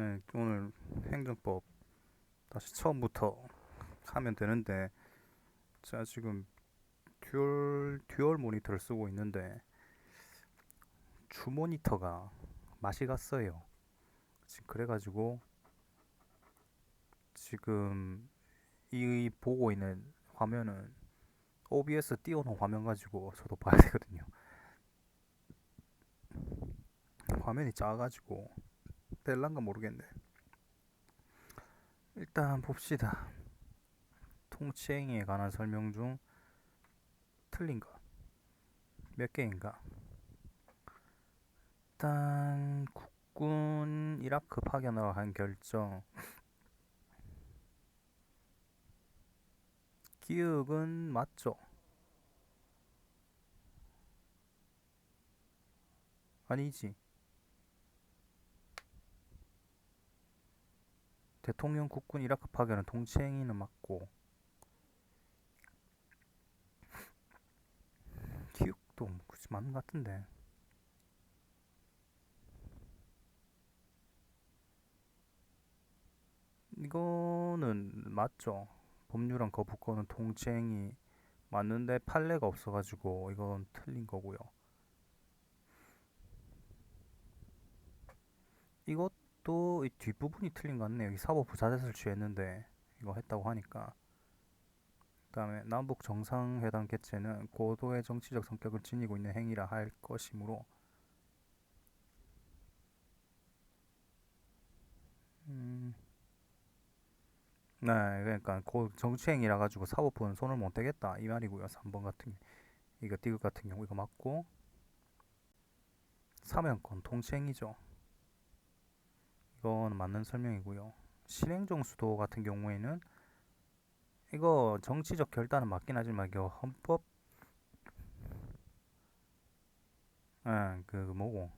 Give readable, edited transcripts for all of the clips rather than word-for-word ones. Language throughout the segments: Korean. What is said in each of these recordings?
네, 오늘 행정법 다시 처음부터 하면 되는데 제가 지금 듀얼 모니터를 쓰고 있는데 주 모니터가 맛이 갔어요. 지금 그래가지고 지금 이 보고 있는 화면은 OBS 띄워놓은 화면 가지고 저도 봐야 되거든요. 화면이 작아가지고 뗄란가 모르겠네. 일단 봅시다. 통치행위에 관한 설명 중 틀린 것 몇 개인가? 일단 국군 이라크 파견으로 한 결정. 기억은 맞죠? 아니지. 대통령 국군 이라크 파견은 동치행위는 맞고 기억도 그치 맞는 것 같은데. 이거는 맞죠? 법률안 거부권은 동치행위 맞는데 판례가 없어가지고 이건 틀린 거고요. 이것도 이 뒷부분이 틀린 것 같네. 여기 사법 부자재를 취했는데 이거 했다고 하니까. 그다음에 남북 정상회담 개최는 고도의 정치적 성격을 지니고 있는 행위라 할 것이므로 음, 네, 그러니까 정치행위라 가지고 사법부는 손을 못 대겠다 이 말이고요. 3번 같은 이거 디귿 같은 경우 이거 맞고 사면권 통치행위죠. 이건 맞는 설명이고요. 실행정 수도 같은 경우에는 이거 정치적 결단은 맞긴 하지만 이거 헌법 그 뭐고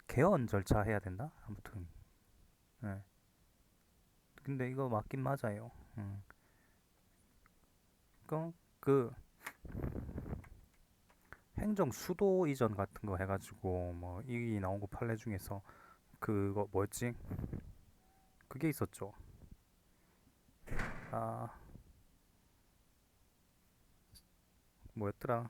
개헌 절차 해야 된다. 아무튼 예. 근데 이거 맞긴 맞아요. 그그 행정 수도 이전 같은 거 해가지고 뭐 이 나온 거 판례 중에서 그거 뭐였지? 그게 있었죠. 아 뭐였더라?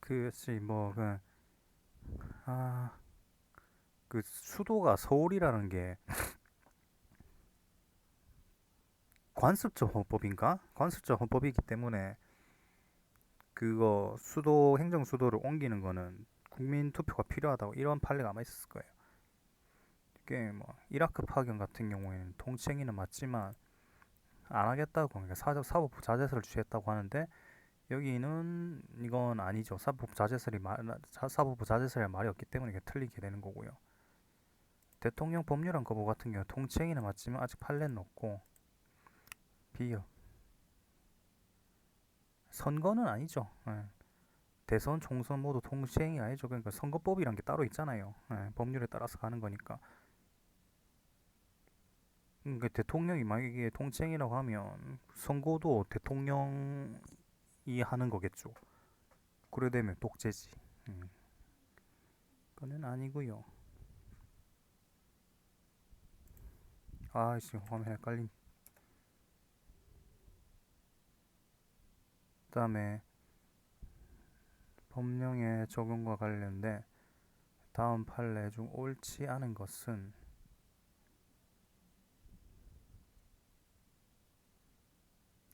그였지 뭐그 아, 그 수도가 서울이라는 게 관습적 헌법인가? 관습적 헌법이기 때문에 그거 수도 행정 수도를 옮기는 거는 국민 투표가 필요하다고 이런 판례가 아마 있었을 거예요. 이게 뭐 이라크 파견 같은 경우에는 통치행위는 맞지만 안 하겠다고 그러니까 사법부 자제서를 취했다고 하는데 여기는 이건 아니죠. 사법부 자제설이 말이 없기 때문에 이게 틀리게 되는 거고요. 대통령 법률안 거부 같은 경우 통치행위는 맞지만 아직 판례는 없고 비어 선거는 아니죠. 예. 대선, 총선 모두 통치행위 아니죠. 그러니까 선거법이란 게 따로 있잖아요. 예. 법률에 따라서 가는 거니까. 그러니까 대통령이 만약에 통치행위라고 하면 선거도 대통령이 하는 거겠죠. 그래 되면 독재지. 음. 그건 아니고요. 아이씨 화면 헷갈림. 그다음에 법령의 적용과 관련돼 다음 판례 중 옳지 않은 것은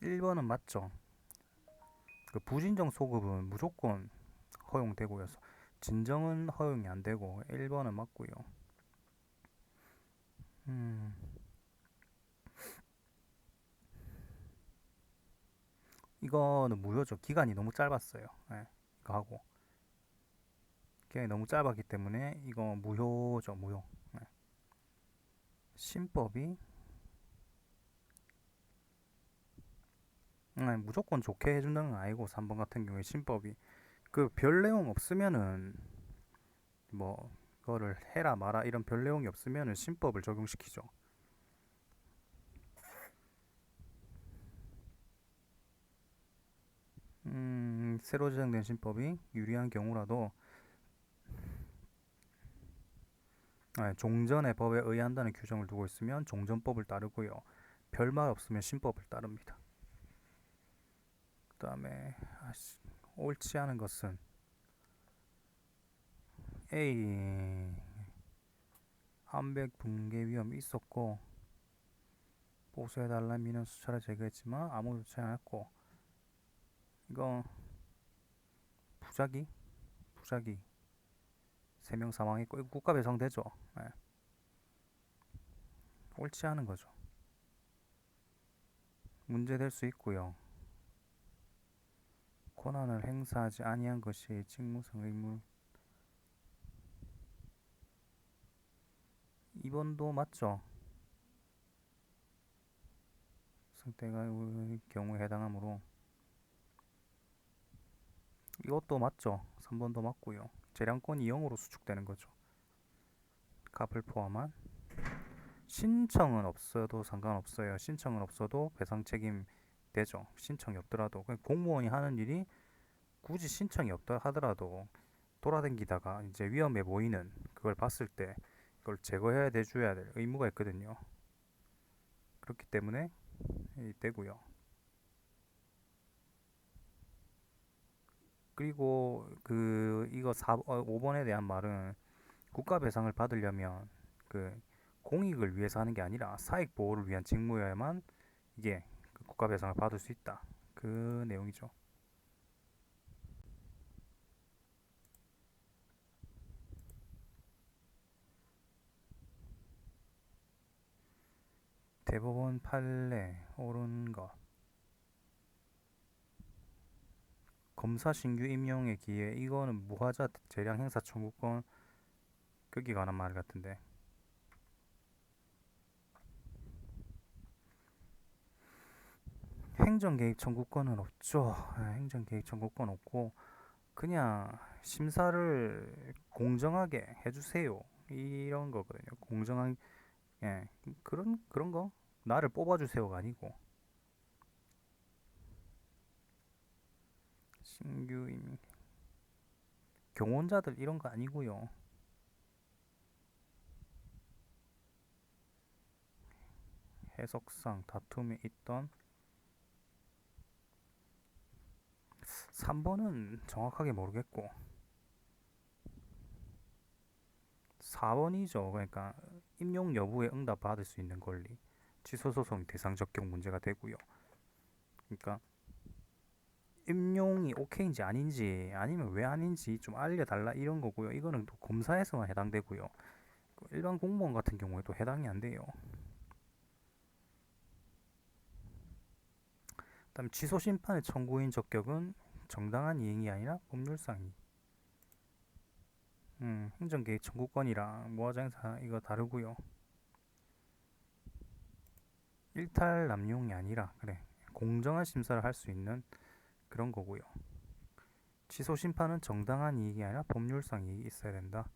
1번은 맞죠. 그 부진정 소급은 무조건 허용되고요. 진정은 허용이 안 되고 1번은 맞고요. 음, 이거는 무효죠. 기간이 너무 짧았어요. 예, 이거 하고 기간이 너무 짧았기 때문에 이거 무효죠. 무효. 예. 신법이 무조건 좋게 해준다는 건 아니고 3번 같은 경우에 신법이 그 별 내용 없으면은 뭐 그거를 해라 마라 이런 별 내용이 없으면은 신법을 적용시키죠. 새로 제정된 신법이 유리한 경우라도 종전의 법에 의한다는 규정을 두고 있으면 종전법을 따르고요. 별말 없으면 신법을 따릅니다. 그 다음에 옳지 않은 것은 A 암백 붕괴 위험이 있었고 보수해달라는 민원 수차례 제기했지만 아무도 좋지 않았고 이거 부작위 3명 사망했고 이거 국가 배상되죠. 네. 옳지 않은 거죠. 문제될 수 있고요. 권한을 행사하지 아니한 것이 직무상 의무. 이번도 맞죠. 승대가 경우에 해당하므로 이것도 맞죠. 3번도 맞고요. 재량권이 0으로 수축되는 거죠. 값을 포함한 신청은 없어도 상관없어요. 신청은 없어도 배상 책임 되죠. 신청이 없더라도 공무원이 하는 일이 굳이 신청이 없다 하더라도 돌아다니다가 이제 위험해 보이는 그걸 봤을 때 그걸 제거해야 돼줘야 될 의무가 있거든요. 그렇기 때문에 되고요. 그리고 이거 5번에 대한 말은 국가 배상을 받으려면 그 공익을 위해서 하는 게 아니라 사익 보호를 위한 직무여야만 이게 그 국가 배상을 받을 수 있다. 그 내용이죠. 대법원 판례 옳은 것. 검사 신규 임용에 기해 이거는 무하자 재량 행사 청구권 거기 관한 말 같은데 행정 개입 청구권은 없죠. 행정 개입 청구권 없고 그냥 심사를 공정하게 해주세요. 이런 거거든요. 공정한 그런 거 나를 뽑아주세요가 아니고 신규 임 경원자들 이런 거 아니고요. 해석상 다툼이 있던 3번은 정확하게 모르겠고 4번이죠. 그러니까 임용 여부에 응답 받을 수 있는 권리. 취소 소송 대상 적격 문제가 되고요. 그러니까 임용이 오케이인지 아닌지 아니면 왜 아닌지 좀 알려달라 이런 거고요. 이거는 또 검사에서만 해당되고요. 일반 공무원 같은 경우에도 해당이 안 돼요. 그다음 취소 심판의 청구인 적격은 정당한 이행이 아니라 법률상 행정개입 청구권이랑 무화장사 이거 다르고요. 일탈 남용이 아니라 그래 공정한 심사를 할 수 있는 그런 거고요. 취소 심판은 정당한 이익이 아니라 법률상 이익이 있어야 된다.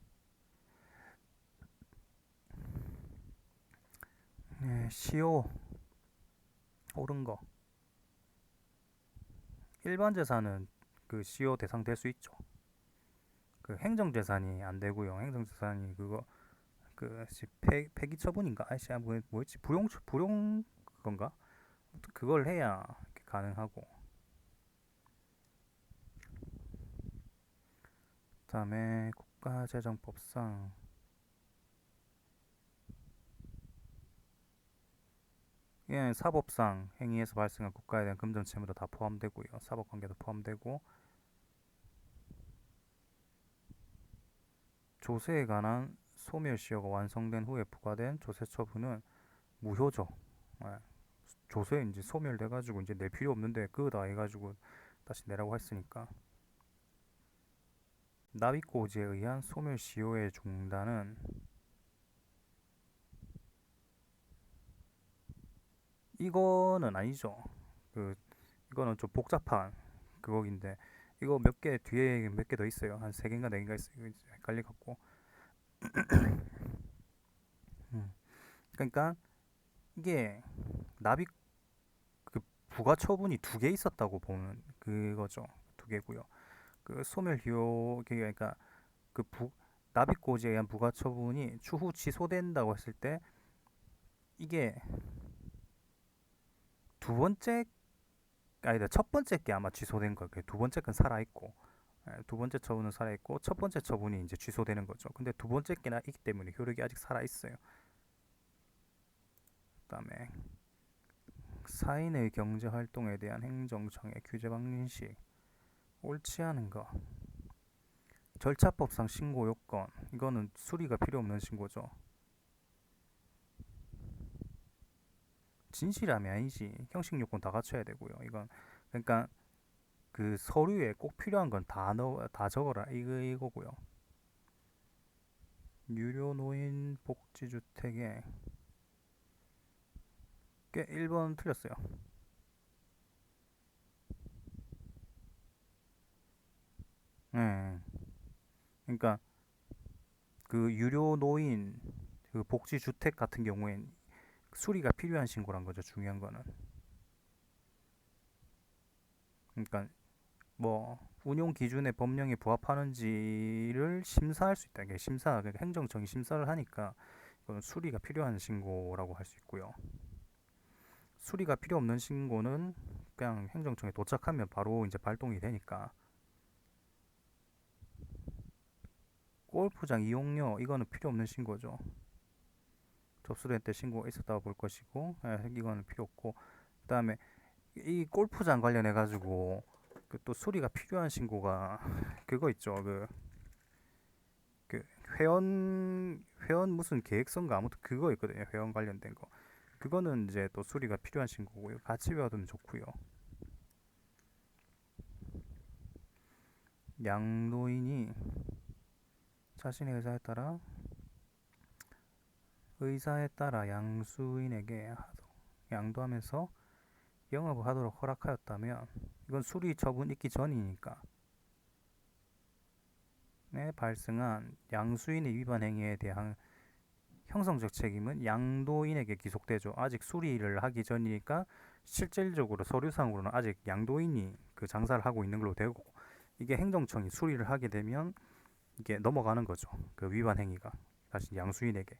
시효 옳은 거. 일반 재산은 그 시효 대상 될 수 있죠. 그 행정 재산이 안 되고요. 행정 재산이 그거 폐기 처분인가? 뭐였지? 불용 그건가? 그걸 해야 가능하고. 그다음에 국가재정법상 사법상 행위에서 발생한 국가에 대한 금전 채무도 다 포함되고요. 사법관계도 포함되고 조세에 관한 소멸시효가 완성된 후에 부과된 조세 처분은 무효죠. 예. 조세 이제 소멸돼가지고 이제 낼 필요 없는데 그거 다 해가지고 다시 내라고 했으니까 납입고지에 의한 소멸시효의 중단은 이거는 아니죠. 그 이거는 좀 복잡한 그거인데 이거 몇 개 뒤에 몇 개 더 있어요. 한 3개인가 4개인가 있어요. 이거 헷갈려 갖고. 음. 그러니까 이게 납입 그 부가 처분이 2개 있었다고 보는 그거죠. 두 개고요. 그 소멸효 그러니까 그 납입고지에 의한 부가처분이 추후 취소된다고 했을 때 이게 두 번째 아니다 첫 번째 게 아마 취소된 거예요. 두 번째 건 살아 있고 두 번째 처분은 살아 있고 첫 번째 처분이 이제 취소되는 거죠. 근데 두 번째 게나 있기 때문에 효력이 아직 살아 있어요. 그다음에 사인의 경제 활동에 대한 행정청의 규제 방식 옳지 않은 거 절차법상 신고 요건 이거는 수리가 필요 없는 신고죠. 진실함이 아니지. 형식 요건 다 갖춰야 되고요. 이건 그러니까 그 서류에 꼭 필요한 건 다 적어라 이거고요. 유료 노인 복지주택에 1번 틀렸어요. 네. 그러니까 그 유료 노인 그 복지주택 같은 경우엔 수리가 필요한 신고란 거죠. 중요한 거는. 그러니까 뭐 운용 기준에 법령에 부합하는지를 심사할 수 있다. 이게 그러니까 행정청이 심사를 하니까 이건 수리가 필요한 신고라고 할 수 있고요. 수리가 필요 없는 신고는 그냥 행정청에 도착하면 바로 이제 발동이 되니까 골프장 이용료 이거는 필요 없는 신고죠. 접수된 때 신고가 있었다고 볼 것이고 이거는 필요 없고 그다음에 이 골프장 관련해 가지고 그또 수리가 필요한 신고가 그거 있죠. 그 회원 무슨 계획서인가 아무튼 그거 있거든요. 회원 관련된 거. 그거는 이제 또 수리가 필요한 신고고요. 같이 외워두면 좋고요. 양도인이 자신의 의사에 따라 양수인에게 양도하면서 영업을 하도록 허락하였다면 이건 수리 처분 있기 전이니까 발생한 양수인의 위반 행위에 대한 형성적 책임은 양도인에게 기속되죠. 아직 수리를 하기 전이니까 실질적으로 서류상으로는 아직 양도인이 그 장사를 하고 있는 걸로 되고 이게 행정청이 수리를 하게 되면 이게 넘어가는 거죠. 그 위반 행위가 다시 양수인에게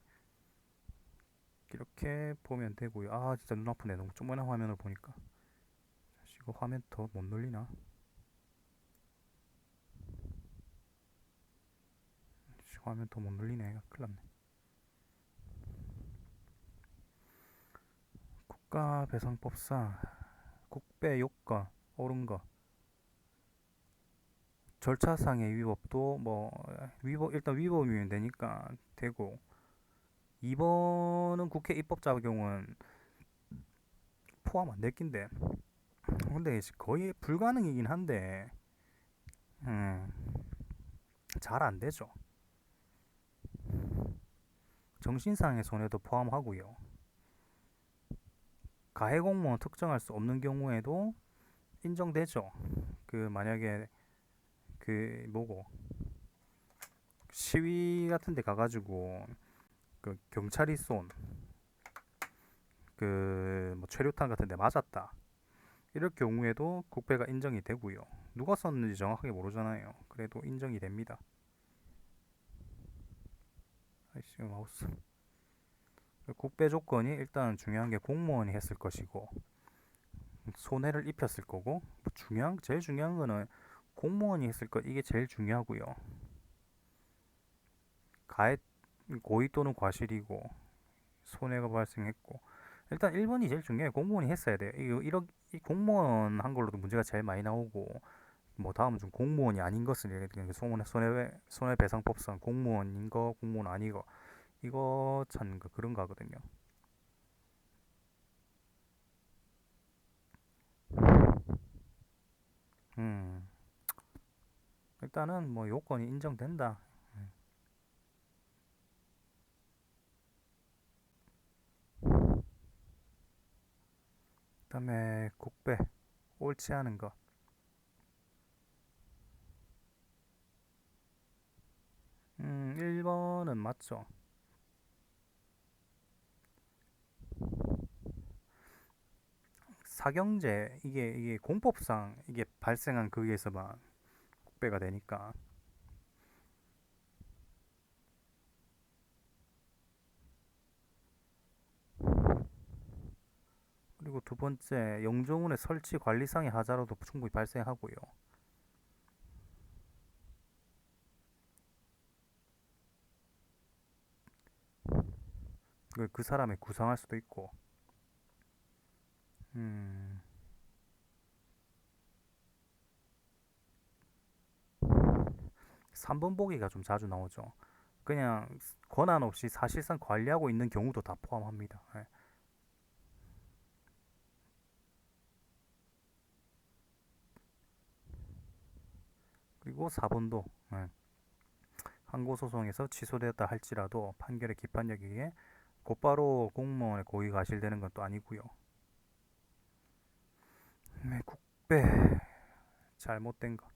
이렇게 보면 되고요. 아 진짜 눈 아프네. 너무 조그만한 화면을 보니까. 이거 화면 더 못 놀리나? 화면 더 못 놀리네. 큰일 났네. 국가배상법상 국배 요건 옳은 거 절차상의 위법도 뭐 일단 위법이면 되니까 되고 2번은 국회 입법작용은 포함 안 됐긴데 근데 거의 불가능이긴 한데 음, 잘 안 되죠. 정신상의 손해도 포함하고요. 가해 공무원 특정할 수 없는 경우에도 인정되죠. 그 만약에 그 뭐고 시위 같은 데 가가지고 그 경찰이 쏜 그뭐 최루탄 같은 데 맞았다. 이럴 경우에도 국배가 인정이 되고요. 누가 썼는지 정확하게 모르잖아요. 그래도 인정이 됩니다. 아이씨 마우스. 국배 조건이 일단 중요한 게 공무원이 했을 것이고 손해를 입혔을 거고 제일 중요한 거는 공무원이 했을 것 이게 제일 중요하고요. 가해 고의 또는 과실이고 손해가 발생했고 일단 1번이 제일 중요해요. 공무원이 했어야 돼요. 이 공무원 한 걸로도 문제가 제일 많이 나오고 뭐 다음은 좀 공무원이 아닌 것을 손해배상법상 공무원인 거 공무원 아니고 이거 찾는 거 그런 거 하거든요. 음 일단은 뭐 요건이 인정된다. 그다음에 국배 옳지 않은 거 1번은 맞죠. 사경제 이게 공법상 이게 발생한 거기에서만 국배가 되니까. 그리고 두 번째, 영종운의 설치 관리상의 하자로도 충분히 발생하고요. 그 사람의 구상할 수도 있고. 음, 3번 보기가 좀 자주 나오죠. 그냥 권한 없이 사실상 관리하고 있는 경우도 다 포함합니다. 예. 그리고 4번도 항고소송에서 취소되었다 할지라도 판결의 기판력에 곧바로 공무원의 고의가 과실되는 건 또 아니고요. 국배 잘못된 거.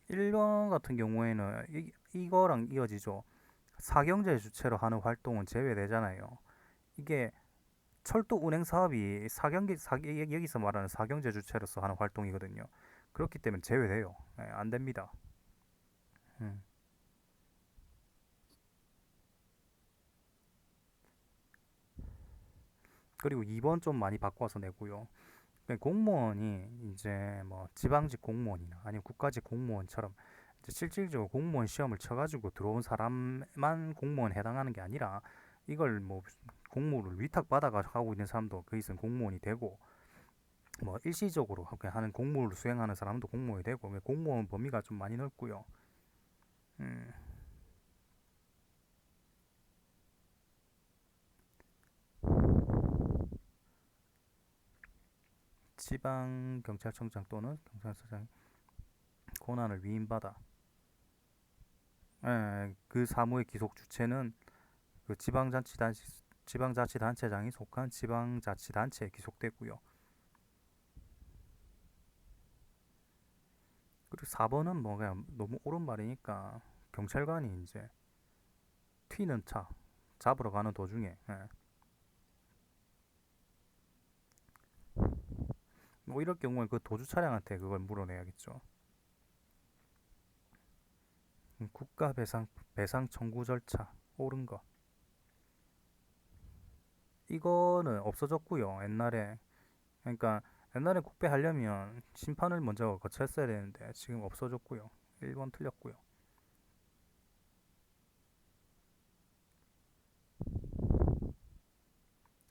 1번 같은 경우에는 이거랑 이어지죠. 사경제 주체로 하는 활동은 제외되잖아요. 이게 철도 운행 사업이 여기서 말하는 사경제 주체로서 하는 활동이거든요. 그렇기 때문에 제외돼요. 예, 안 됩니다. 음. 그리고 2번 좀 많이 바꿔서 내고요. 그러니까 공무원이 이제 뭐 지방직 공무원이나 아니면 국가직 공무원처럼 이제 실질적으로 공무원 시험을 쳐가지고 들어온 사람만 공무원에 해당하는 게 아니라 이걸 뭐 공무를 위탁받아가 하고 있는 사람도 그 있으면 공무원이 되고, 뭐 일시적으로 하는 공무를 수행하는 사람도 공무원이 되고, 공무원 범위가 좀 많이 넓고요. 음, 지방 경찰청장 또는 경찰서장 권한을 위임받아 그 사무의 기속 주체는 그 지방자치단체장이 속한 지방자치단체에 기속되고요. 그리고 4번은 뭐 그냥 너무 옳은 말이니까 경찰관이 이제 튀는 차 잡으러 가는 도중에 뭐 이럴 경우에 그 도주 차량한테 그걸 물어내야겠죠. 국가 배상 청구 절차 옳은 거. 이거는 없어졌고요. 옛날에, 그러니까 옛날에 국배하려면 심판을 먼저 거쳤어야 되는데 지금 없어졌고요. 1번 틀렸고요.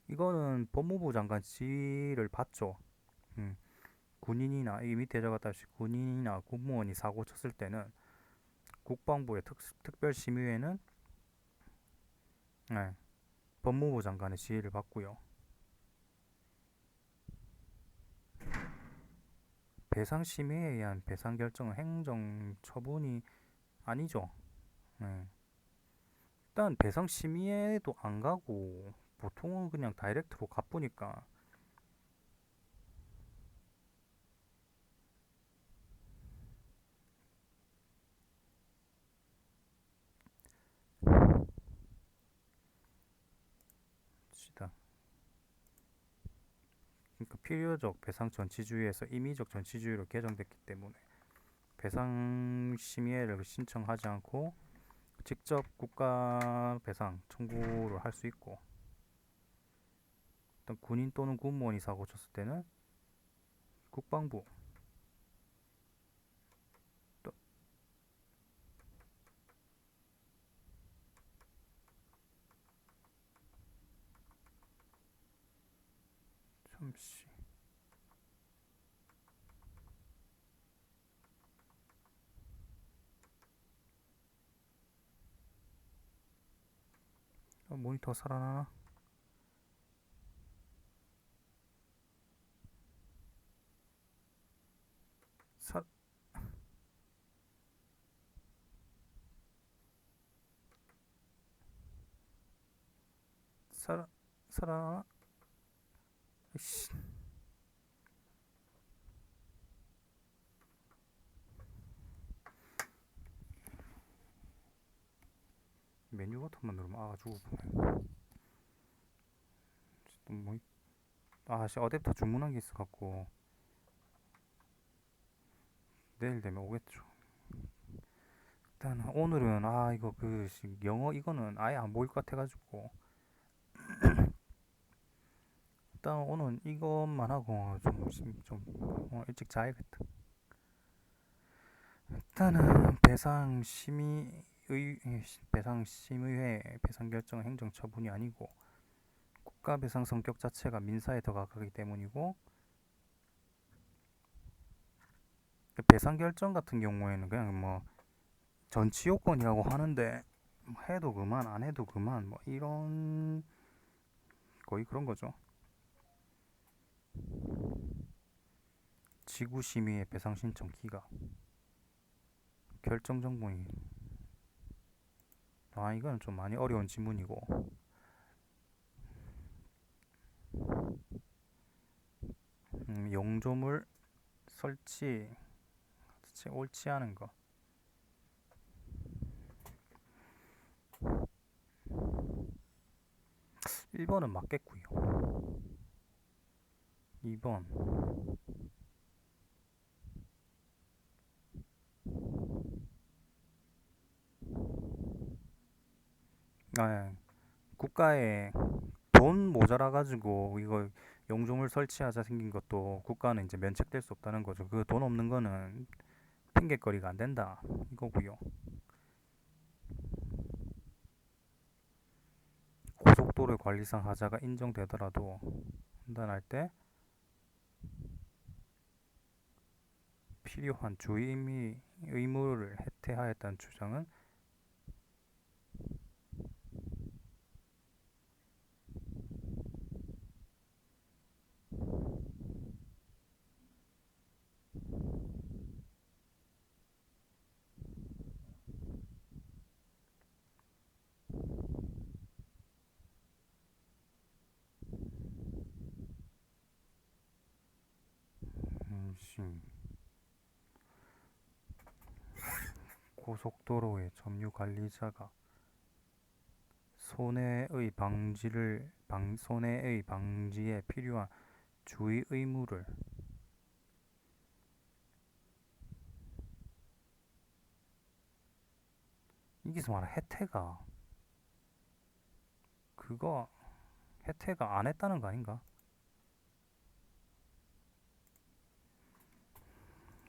이거는 법무부 장관 지휘를 받죠. 음, 군인이나 이 밑에 적었다시피 군인이나 공무원이 사고 쳤을 때는 국방부의 특별심의회는 네, 법무부 장관의 지휘를 받고요. 배상심의에 의한 배상 결정은 행정 처분이 아니죠. 네. 일단 배상심의에도 안 가고 보통은 그냥 다이렉트로 가쁘니까. 시다. 그러니까 필요적 배상 전치주의에서 임의적 전치주의로 개정됐기 때문에 배상 심의를 신청하지 않고 직접 국가 배상 청구를 할 수 있고, 일단 군인 또는 군무원이 사고 쳤을 때는 국방부. 또 잠시 모니터 살아나나? 살 살아 살아나나? 씨. 메뉴 버튼만 누르면 죽어 보네. 또 뭐, 씨, 어댑터 주문한 게 있어갖고, 내일 되면 오겠죠. 일단, 오늘은, 이거 영어, 이거는 아예 안 보일 것 같아가지고, 일단 오늘 이것만 하고, 일찍 자야겠다. 일단은, 배상심의회 배상결정은 행정처분이 아니고, 국가배상 성격 자체가 민사에 더 가깝기 때문이고, 배상 결정 같은 경우에는 그냥 뭐 전치 요건이라고 하는데 해도 그만 안 해도 그만 뭐 이런 거의 그런 거죠. 지구심의의 배상 신청 기각 결정 정보이 이건 좀 많이 어려운 지문이고 용조물 설치 옳지 않은 거 1번은 맞겠고요. 2번 예. 국가에 돈 모자라 가지고 이거 용조물 설치하자 생긴 것도 국가는 이제 면책될 수 없다는 거죠. 그 돈 없는 거는 핑계거리가 안 된다 이거고요. 고속도로 관리상 하자가 인정되더라도 판단할 때 필요한 주의 의무를 해태하였다는 주장은 고속도로의 점유 관리자가 손해의 방지에 필요한 주의 의무를 여기서 말하는 그거 혜태가 안 했다는 거 아닌가?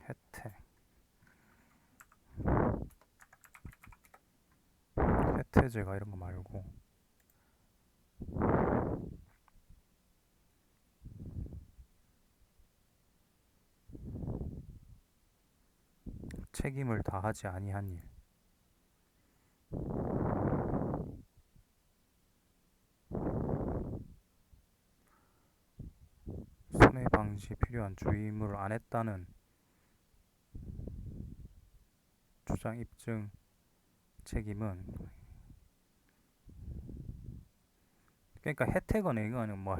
혜태 혜태제가 이런 거 말고 책임을 다하지 아니한 일 손해 방지에 필요한 주의 의무를 안 했다는 주장 입증 책임은 그러니까 혜택은 이거는 뭐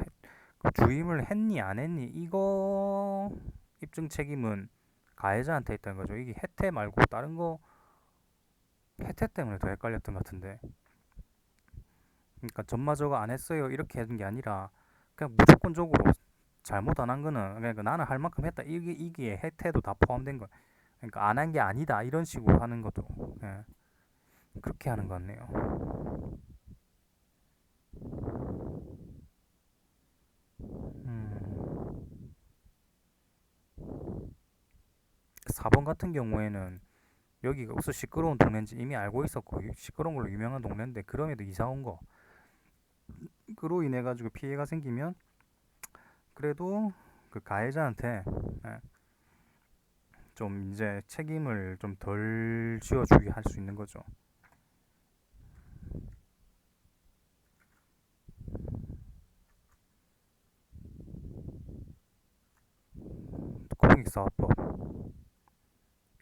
주임을 했니 안 했니 이거 입증 책임은 가해자한테 있다는 거죠. 이게 혜택 말고 다른 거 혜택 때문에 더 헷갈렸던 것 같은데. 그러니까 전마저거 안 했어요 이렇게 하는 게 아니라 그냥 무조건적으로 잘못 안 한 거는 그러니까 나는 할 만큼 했다 이게 혜택도 다 포함된 거. 그러니까 안 한 게 아니다 이런 식으로 하는 것도 예, 그렇게 하는 것 같네요. 음, 4번 같은 경우에는 여기가 우서 시끄러운 동네인지 이미 알고 있었고 시끄러운 걸로 유명한 동네인데 그럼에도 이사 온 거 그로 인해 가지고 피해가 생기면 그래도 그 가해자한테 예, 좀 이제 책임을 좀 덜 지어주게 할 수 있는 거죠. 공익사업법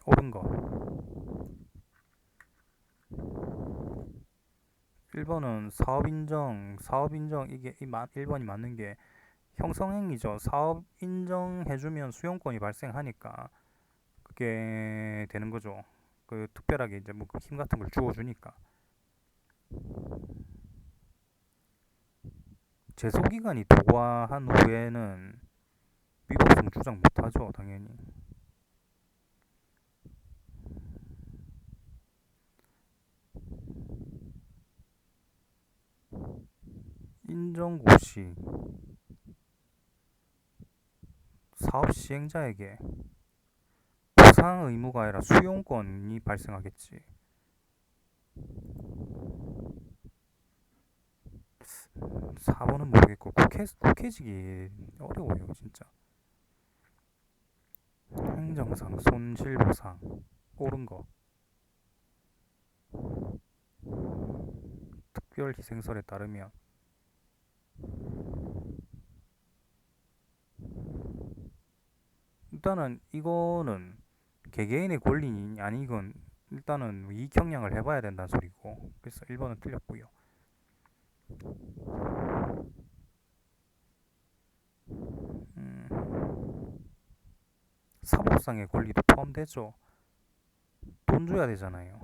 옳은 거 1번은 사업 인정 이게 1번이 맞는 게 형성행위죠. 사업 인정해주면 수용권이 발생하니까 그게 되는 거죠. 그 특별하게 이제 뭐 힘 같은 걸 주어주니까 제소기간이 도과한 후에는 위법성 주장 못하죠, 당연히. 인정고시 사업 시행자에게 보상 의무가 아니라 수용권이 발생하겠지. 4번은 모르겠고 국회직이 어려워요, 진짜. 행정상 손실보상 옳은 거. 특별희생설에 따르면 일단은 이거는 개개인의 권리니 아니건 일단은 이익 형량을 해봐야 된다는 소리고, 그래서 1번은 틀렸고요. 사법상의 권리도 포함되죠. 돈 줘야 되잖아요.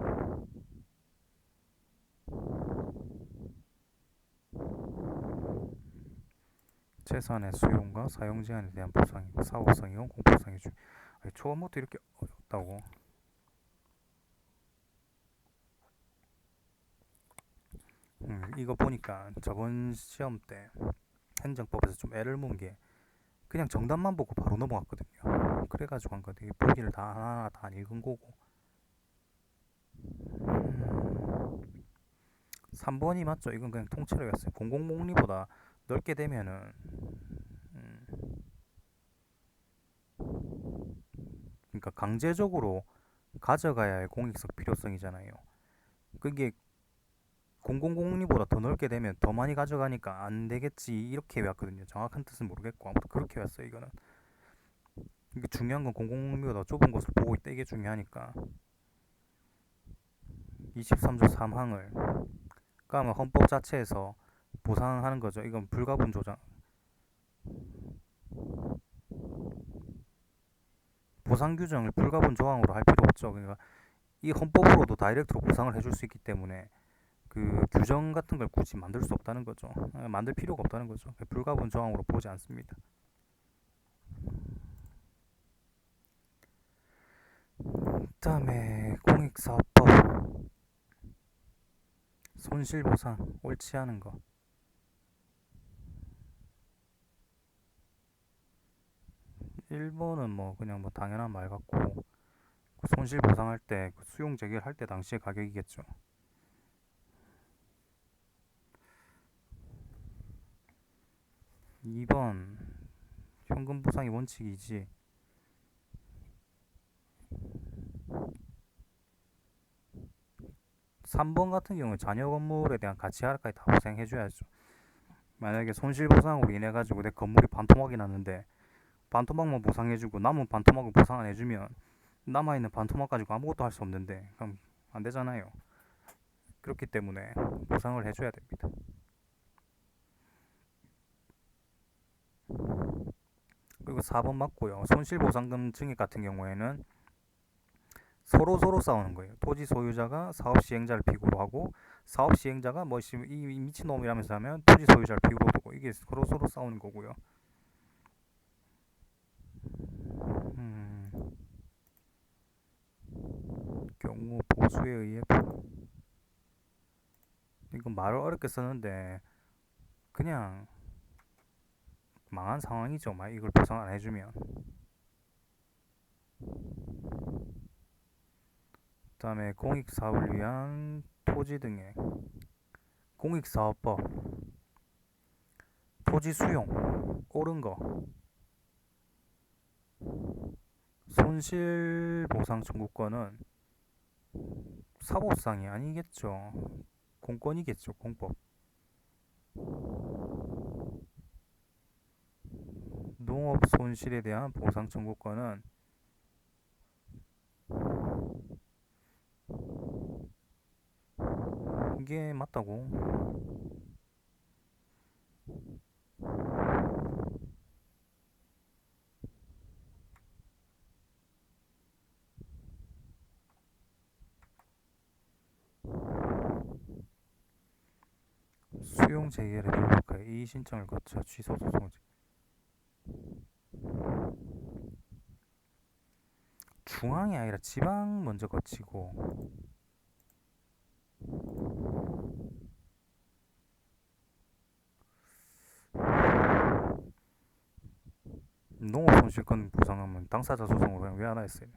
재산의 수용과 사용 제한에 대한 보상이고 사법상이건 공법상이죠. 처음부터 이렇게 어렵다고. 이거 보니까 저번 시험 때 행정법에서 좀 애를 문 게 그냥 정답만 보고 바로 넘어갔거든요. 그래가지고 한 거지. 보기를 다 하나하나 다 안 읽은 거고. 3번이 맞죠? 이건 그냥 통째로였어요. 공공복리보다 넓게 되면은 그러니까 강제적으로 가져가야 할 공익성 필요성이잖아요. 그게 공공복리보다 더 넓게 되면 더 많이 가져가니까 안 되겠지 이렇게 외웠거든요. 정확한 뜻은 모르겠고 아무튼 그렇게 외웠어요. 이거는 이게 중요한 건 공공복리보다 좁은 것을 보고 있다 이게 중요하니까. 23조 3항을 까면 헌법 자체에서 보상하는 거죠. 이건 불가분 조장 보상 규정을 불가분 조항으로 할 필요 없죠. 그러니까 이 헌법으로도 다이렉트로 보상을 해줄 수 있기 때문에 그 규정 같은 걸 굳이 만들 수 없다는 거죠. 만들 필요가 없다는 거죠. 불가분 조항으로 보지 않습니다. 그다음에 공익사업법 손실보상 옳지 않은 거. 1번은 뭐 그냥 뭐 당연한 말 같고 손실보상할 때 수용 재개할 때 당시의 가격이겠죠. 2번 현금 보상이 원칙이지. 3번 같은 경우에 자녀 건물에 대한 가치 하락까지 다 보상해줘야죠. 만약에 손실보상으로 인해 가지고 내 건물이 반토막이 났는데 반토막만 보상해주고 남은 반토막을 보상 안 해주면 남아있는 반토막 가지고 아무것도 할 수 없는데 그럼 안 되잖아요. 그렇기 때문에 보상을 해줘야 됩니다. 그리고 4번 맞고요. 손실보상금 증액 같은 경우에는 서로 싸우는 거예요. 토지 소유자가 사업 시행자를 피고로 하고 사업 시행자가 뭐 이 미친놈이라면서 하면 토지 소유자를 피고로 두고 이게 서로 싸우는 거고요. 음, 경우 보수에 의해 이건 말을 어렵게 썼는데 그냥 망한 상황이죠. 막 이걸 보상 안 해주면. 그다음에 공익사업을 위한 토지 등의 공익사업법 토지 수용 옳은 거 손실보상 청구권은 사법상이 아니겠죠. 공권이겠죠. 공법. 농업 손실에 대한 보상 청구권은 이게 맞다고. 수용 재개를 불복하여 이의 신청을 거쳐 취소 소송을 중앙이 아니라 지방 먼저 거치고 농업 손실권 보상하면 당사자 소송으로 그냥 왜 안 했어요?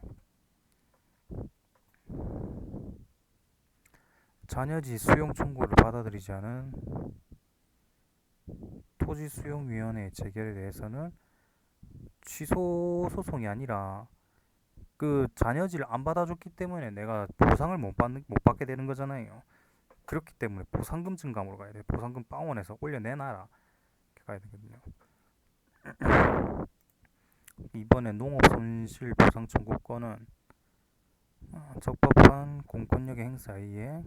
잔여지 수용 청구를 받아들이지 않은 토지수용위원회의 재결에 대해서는 취소 소송이 아니라 그 잔여지를 안 받아줬기 때문에 내가 보상을 못 받게 되는 거잖아요. 그렇기 때문에 보상금 증감으로 가야 돼. 보상금 빵원에서 올려내놔라. 이렇게 가야 되거든요. 이번에 농업 손실 보상 청구권은 적법한 공권력의 행사에 의해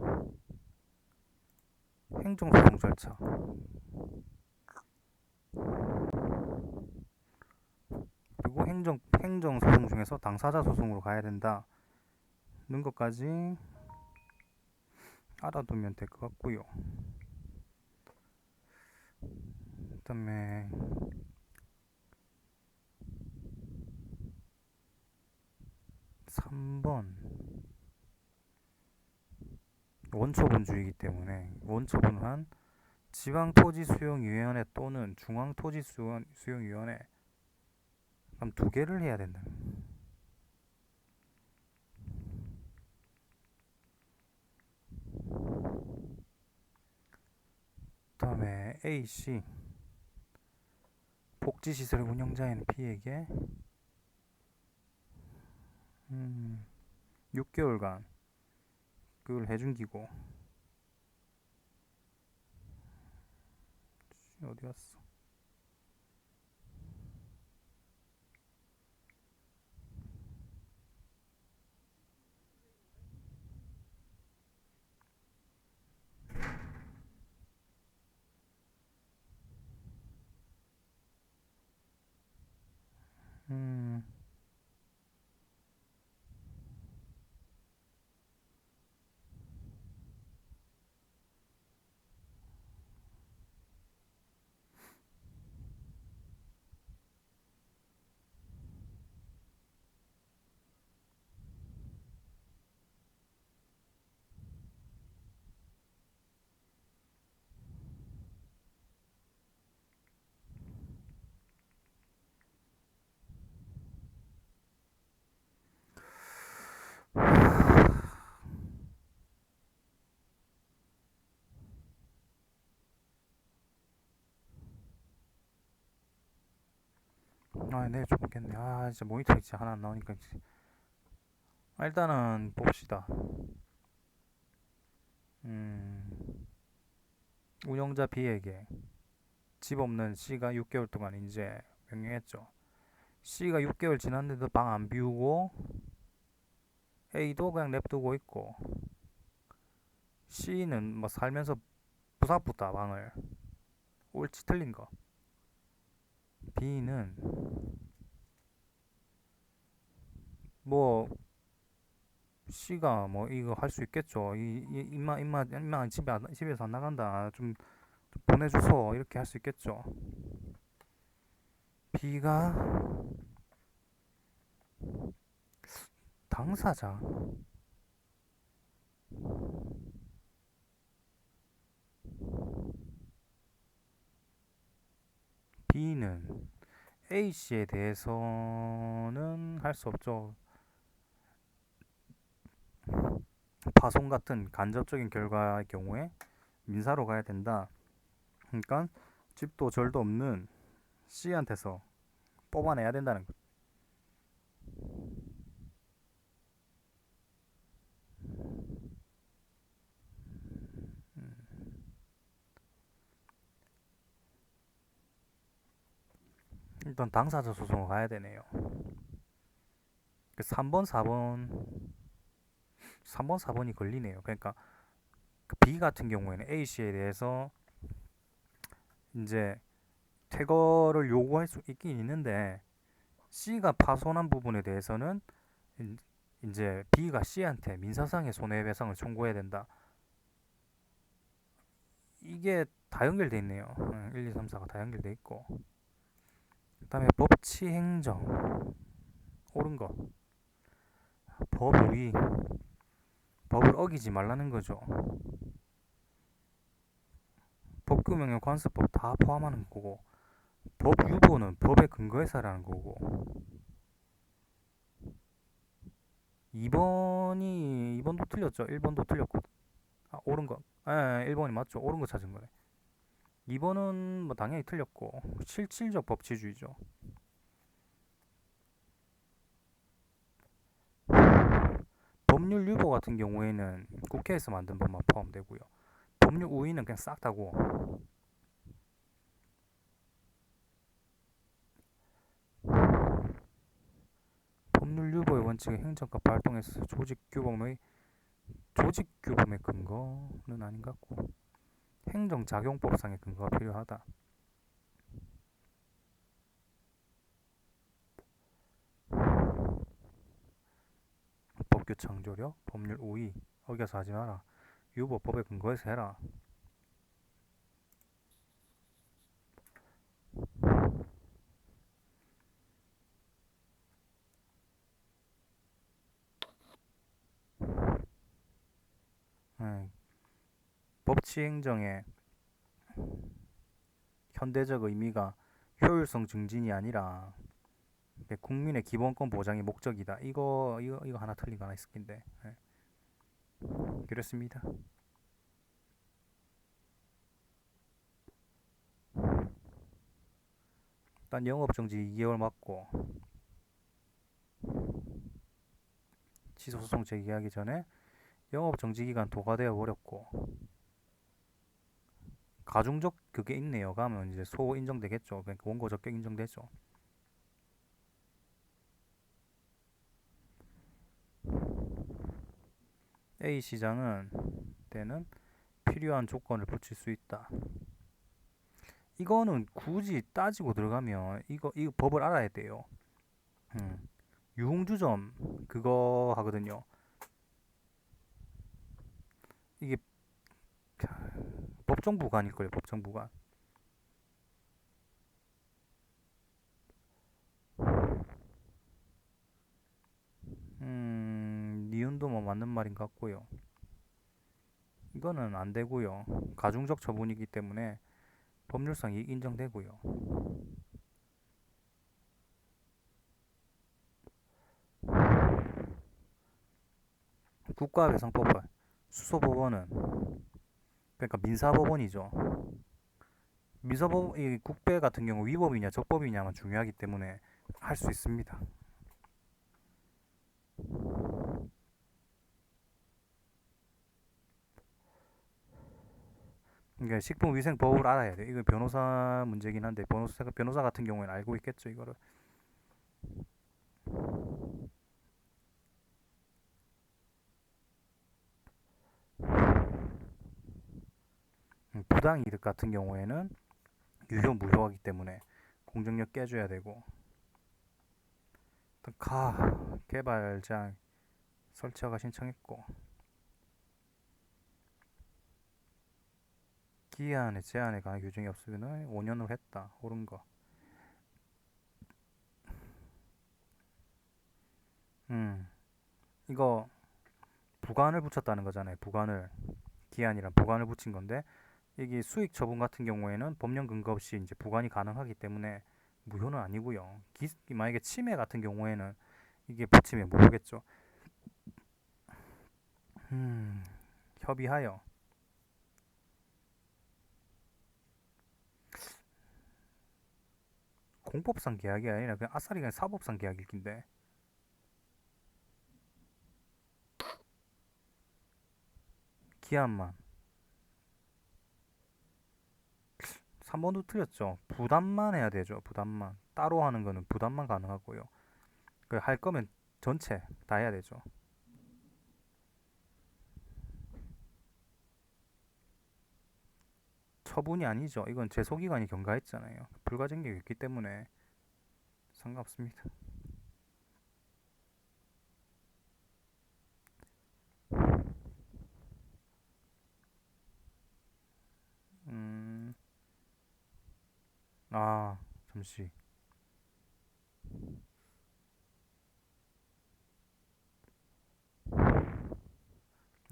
행정소송 절차 그리고 행정소송 중에서 당사자 소송으로 가야 된다는 것까지 알아두면 될 것 같고요. 그 다음에 3번 원처분주의이기 때문에 원처분한 지방토지수용위원회 또는 중앙토지수용위원회 그럼 두 개를 해야 된다. 그 다음에 A씨 복지시설 운영자인 B에게 6개월간 그걸 해준 기고 어디 갔어? 음, 내일 좀 보겠네. 진짜 모니터 있지 하나 안 나오니까. 일단은 봅시다. 운영자 B에게 집 없는 C가 6개월 동안 이제 명령했죠. C가 6개월 지났는데도 방 안 비우고 A도 그냥 냅두고 있고 C는 뭐 살면서 부사부다 방을 옳지 틀린 거. B는 뭐 C가 뭐 이거 할 수 있겠죠. 임마 집에서 안 나간다. 좀 보내주소 이렇게 할 수 있겠죠. B가 당사자 B는 A씨에 대해서는 할 수 없죠. 파손 같은 간접적인 결과의 경우에 민사로 가야 된다. 그러니까 집도 절도 없는 C한테서 뽑아내야 된다는 거. 일단 당사자 소송을 가야 되네요. 3번, 4번이 걸리네요. 그러니까 B 같은 경우에는 A씨에 대해서 이제 퇴거를 요구할 수 있긴 있는데 C가 파손한 부분에 대해서는 이제 B가 C한테 민사상의 손해배상을 청구해야 된다. 이게 다 연결돼 있네요. 1, 2, 3, 4가 다 연결돼 있고. 그 다음에 법치행정. 옳은 거. 법의. 법을 어기지 말라는 거죠. 법규명령 관습법 다 포함하는 거고. 법유보는 법에 근거해서 하라는 거고. 2번도 틀렸죠. 1번도 틀렸고. 아, 옳은 거. 1번이 맞죠. 옳은 거 찾은 거네. 2번은 뭐 당연히 틀렸고. 실질적 법치주의죠. 법률 유보 같은 경우에는 국회에서 만든 법만 포함되고요. 법률 우위는 그냥 싹 다고. 법률 유보의 원칙은 행정과 발동에서 조직규범의 근거는 아닌 것 같고 행정작용법상의 근거가 필요하다. 법규 창조력, 법률 우위, 어겨서 하지 마라. 유보 법에 근거해서 해라. 네. 법치행정의 현대적 의미가 효율성 증진이 아니라 국민의 기본권 보장이 목적이다. 이거 하나 틀린 거 하나 있을 텐데. 네. 그렇습니다. 일단 영업정지 2개월 맞고 취소소송 제기하기 전에 영업정지 기간 도과되어 버렸고 가중적 그게 있네요. 가면 이제 소 인정되겠죠. 그러니까 원고 적격 인정되죠. A 시장은 때는 필요한 조건을 붙일 수 있다. 이거는 굳이 따지고 들어가면 이거 법을 알아야 돼요. 유흥주점 그거 하거든요. 이게 법정 부관일 거예요. 법정 부관. 니은도 뭐 맞는 말인 것 같고요. 이거는 안 되고요. 가중적 처분이기 때문에 법률상 인정되고요. 국가배상법원, 수소법원은 그러니까 민사법원이죠. 민사법 이 국배 같은 경우 위법이냐 적법이냐만 중요하기 때문에 할 수 있습니다. 그러니까 식품위생법을 알아야 돼. 이거 변호사 문제긴 한데 변호사 같은 경우에는 알고 있겠죠 이거를. 부당이득 같은 경우에는 유효 무효하기 때문에 공정력 깨줘야 되고. 개발자 설치허가 신청했고 기한에 제한에 관한 규정이 없으면 5년으로 했다. 옳은 거. 이거 부관을 붙였다는 거잖아요. 부관을 기한이란 부관을 붙인 건데 이게 수익 처분 같은 경우에는 법령 근거 없이 이제 부관이 가능하기 때문에 무효는 아니고요. 만약에 침해 같은 경우에는 이게 붙이면 무효겠죠. 협의하여 공법상 계약이 아니라 그냥 아싸리 그냥 사법상 계약일 긴데 기한만 3번도 틀렸죠. 부담만 해야 되죠. 부담만 따로 하는 거는 부담만 가능하고요. 할 거면 전체 다 해야 되죠. 처분이 아니죠. 이건 제소기간이 경과했잖아요. 불가증력이 있기 때문에 상관없습니다. 아, 잠시.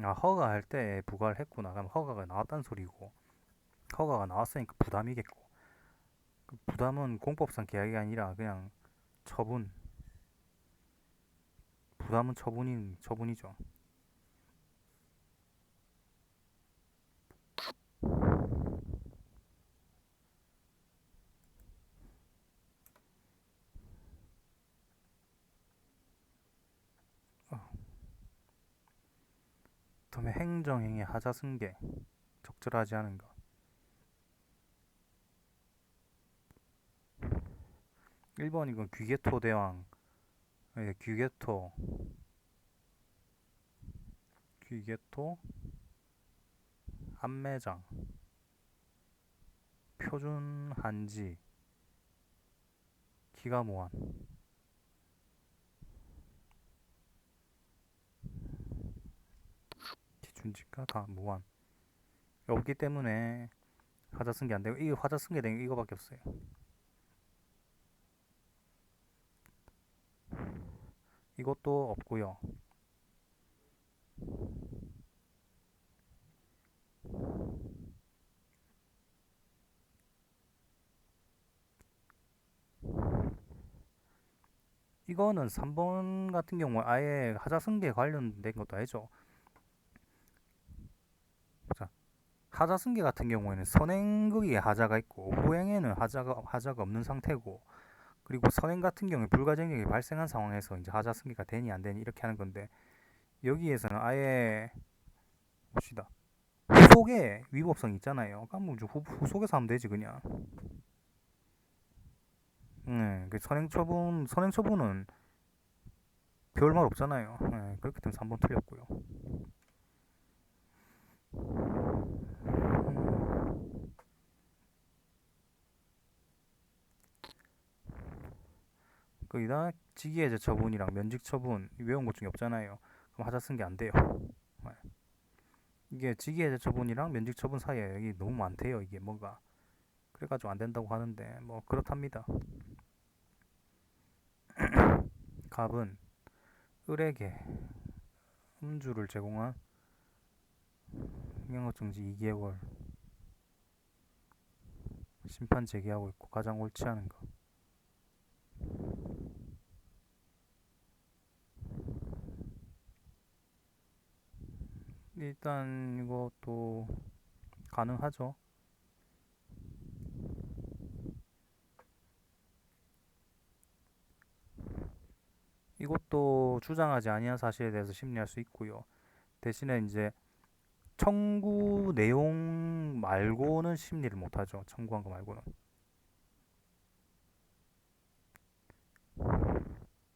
아, 허가할 때 부과를 했구나. 그럼 허가가 나왔단 소리고. 허가가 나왔으니까 부담이겠고. 그 부담은 공법상 계약이 아니라 그냥 처분. 부담은 처분이죠. 어, 다음에 행정행위 하자승계. 적절하지 않은 거. 1번 이건 귀개토 대왕. 예, 귀개토, 안매장, 표준 한지, 기가모안, 기준지가 다 무한. 없기 때문에 화자 쓴 게 안 되고 이 화자 쓴 게 된 게 이거밖에 없어요. 이것도 없고요. 이거는 3번 같은 경우 아예 하자 승계 관련된 것도 아니죠. 자, 하자 승계 같은 경우에는 선행극에 하자가 있고 후행에는 하자가 없는 상태고, 그리고 선행 같은 경우에 불가정력이 발생한 상황에서 이제 하자 승계가 되니 안 되니 이렇게 하는 건데, 여기에서는 아예 봅시다. 후속에 위법성이 있잖아요. 그럼 뭐 후속에서 하면 되지 그냥. 그 선행 처분은 별말 없잖아요. 네, 그렇기 때문에 3번 틀렸고요. 거기다 직위해제 처분이랑 면직 처분 외운 것 중에 없잖아요. 그럼 하자 쓴 게 안 돼요. 네. 이게 직위해제 처분이랑 면직 처분 사이에 여기 너무 많대요. 이게 뭐가 그래가지고 안 된다고 하는데 뭐 그렇답니다. 갑은 을에게 음주를 제공한 영업정지 2개월 심판 제기하고 있고 가장 옳지 않은 거. 일단 이것도 가능하죠. 이것도 주장하지 아니한 사실에 대해서 심리할 수 있고요. 대신에 이제 청구 내용 말고는 심리를 못하죠. 청구한 거 말고는.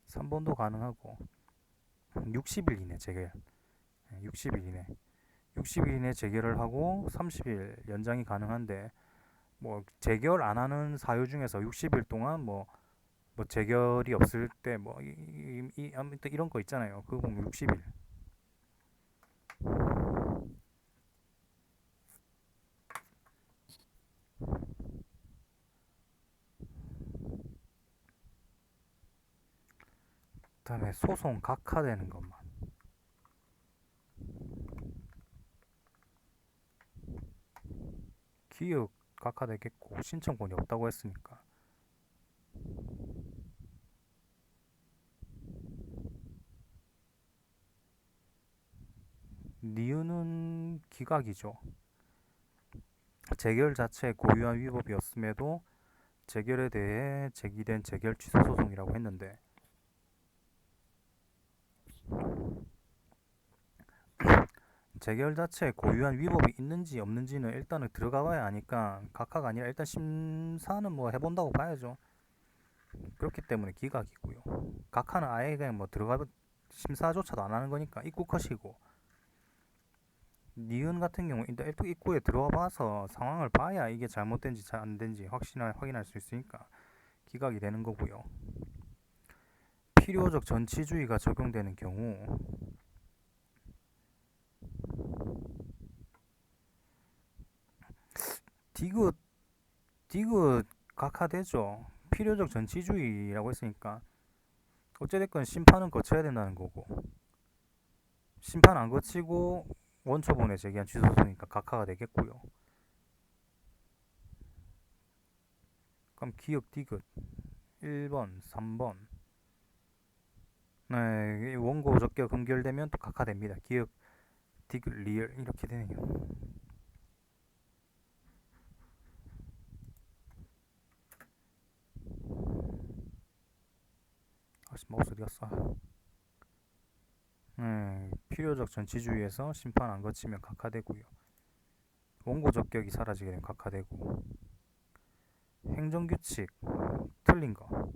3번도 가능하고 60일 이내 재결. 60일 이내. 60일 이내 재결을 하고 30일 연장이 가능한데, 뭐 재결 안 하는 사유 중에서 60일 동안 뭐 재결이 없을 때 뭐 아무튼 이런 거 있잖아요. 그거 보면 60일. 그다음에 소송 각하되는 것만. 기획 각하되겠고 신청권이 없다고 했으니까. 니은은 기각이죠. 재결 자체에 고유한 위법이었음에도 재결에 대해 제기된 재결 취소 소송이라고 했는데, 재결 자체에 고유한 위법이 있는지 없는지는 일단은 들어가 봐야 아니까 각하가 아니라 일단 심사는 뭐 해본다고 봐야죠. 그렇기 때문에 기각이고요. 각하는 아예 그냥 뭐 들어가 심사조차도 안 하는 거니까 입구 컷이고, 니은 같은 경우 일단 입구에 들어와 봐서 상황을 봐야 이게 잘못된지 잘 안된지 확인할 수 있으니까 기각이 되는 거고요. 필요적 전치주의가 적용되는 경우 디귿 디귿 각하되죠. 필요적 전치주의라고 했으니까 어찌됐건 심판은 거쳐야 된다는 거고, 심판 안 거치고 원처분에 제기한 취소소니까 각하가 되겠고요. 그럼 기역 디귿 1번, 3번. 네, 원고 적격 금결되면 또 각하됩니다. 기역 디귿 리얼 이렇게 되네요. 아씨 마우스 어디 갔어? 네, 필요적 전치주의에서 심판 안 거치면 각하되고요. 원고 적격이 사라지게 되면 각하되고, 행정규칙 틀린 거.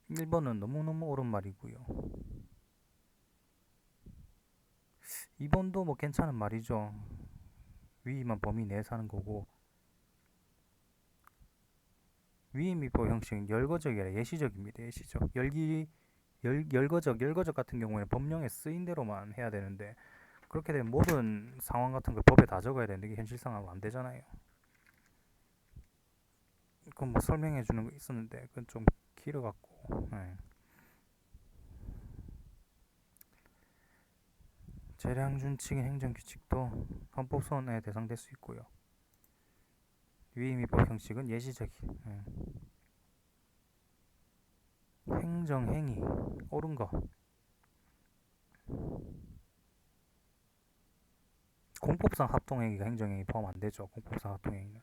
1번은 너무너무 옳은 말이고요. 2번도 뭐 괜찮은 말이죠. 위임한 범위 내에서 하는 거고, 위임입법 형식은 열거적이 아니라 예시적입니다. 예시적. 열거적 같은 경우에는 법령에 쓰인 대로만 해야 되는데, 그렇게 되면 모든 상황 같은 걸 법에 다 적어야 되는데, 이게 현실 상황은 안 되잖아요. 그건 뭐 설명해 주는 거 있었는데, 그건 좀 길어갖고, 네. 재량준칙인 행정규칙도 헌법소원에 대상될 수 있고요. 위임입법 형식은 예시적이. 행정행위 옳은 거. 공법상 합동행위가 행정행위 포함 안 되죠. 공법상 합동행위는.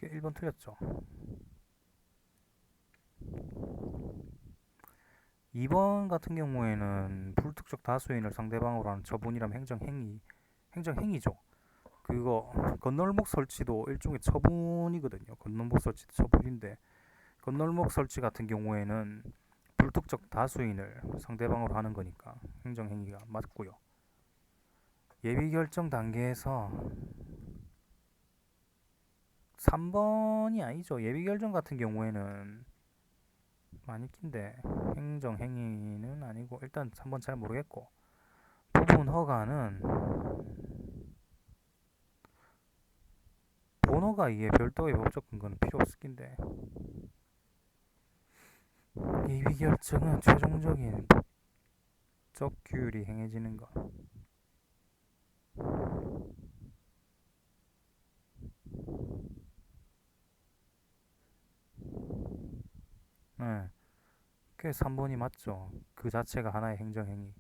1번 틀렸죠. 2번 같은 경우에는 불특정 다수인을 상대방으로 하는 처분이라면 행정행위죠. 그거 건널목 설치도 일종의 처분이거든요. 건널목 설치도 처분인데, 건널목 설치 같은 경우에는 불특정 다수인을 상대방으로 하는 거니까 행정행위가 맞고요. 예비결정 단계에서 3번이 아니죠. 예비결정 같은 경우에는 많이 낀데 행정행위는 아니고, 일단 3번 잘 모르겠고, 부분 허가는 번호가 이게 별도의 법적 근거는 필요 없을 낀데, 예비결정은 최종적인 법적 규율이 행해지는 거. 네. 그 3번이 맞죠. 그 자체가 하나의 행정행위.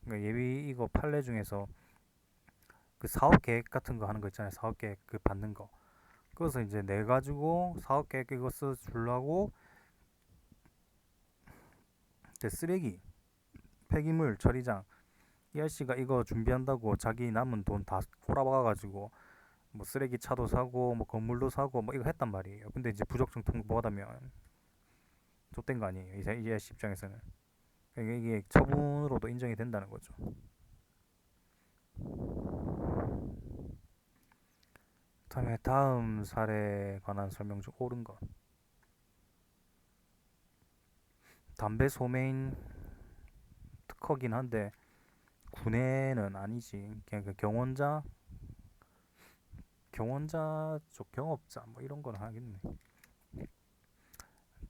그러니까 예비 이거 판례 중에서 그 사업 계획 같은 거 하는 거 있잖아요. 사업 계획 그 받는 거. 그래서 이제 내 가지고 사업 계획 이거 써 주려고 쓰레기, 폐기물 처리장 이 아저씨가 이거 준비한다고 자기 남은 돈 다 꼬라박아가지고 뭐 쓰레기 차도 사고 뭐 건물도 사고 뭐 이거 했단 말이에요. 근데 이제 부적정 통보하다면 좆된 거 아니에요. 이 아저씨 입장에서는. 그러니까 이게 처분으로도 인정이 된다는 거죠. 다음에 다음 사례에 관한 설명 중 옳은 것. 담배 소매인 특허긴 한데 군해는 아니지. 그냥 그 경원자 쪽 경업자 뭐 이런 건 하겠네.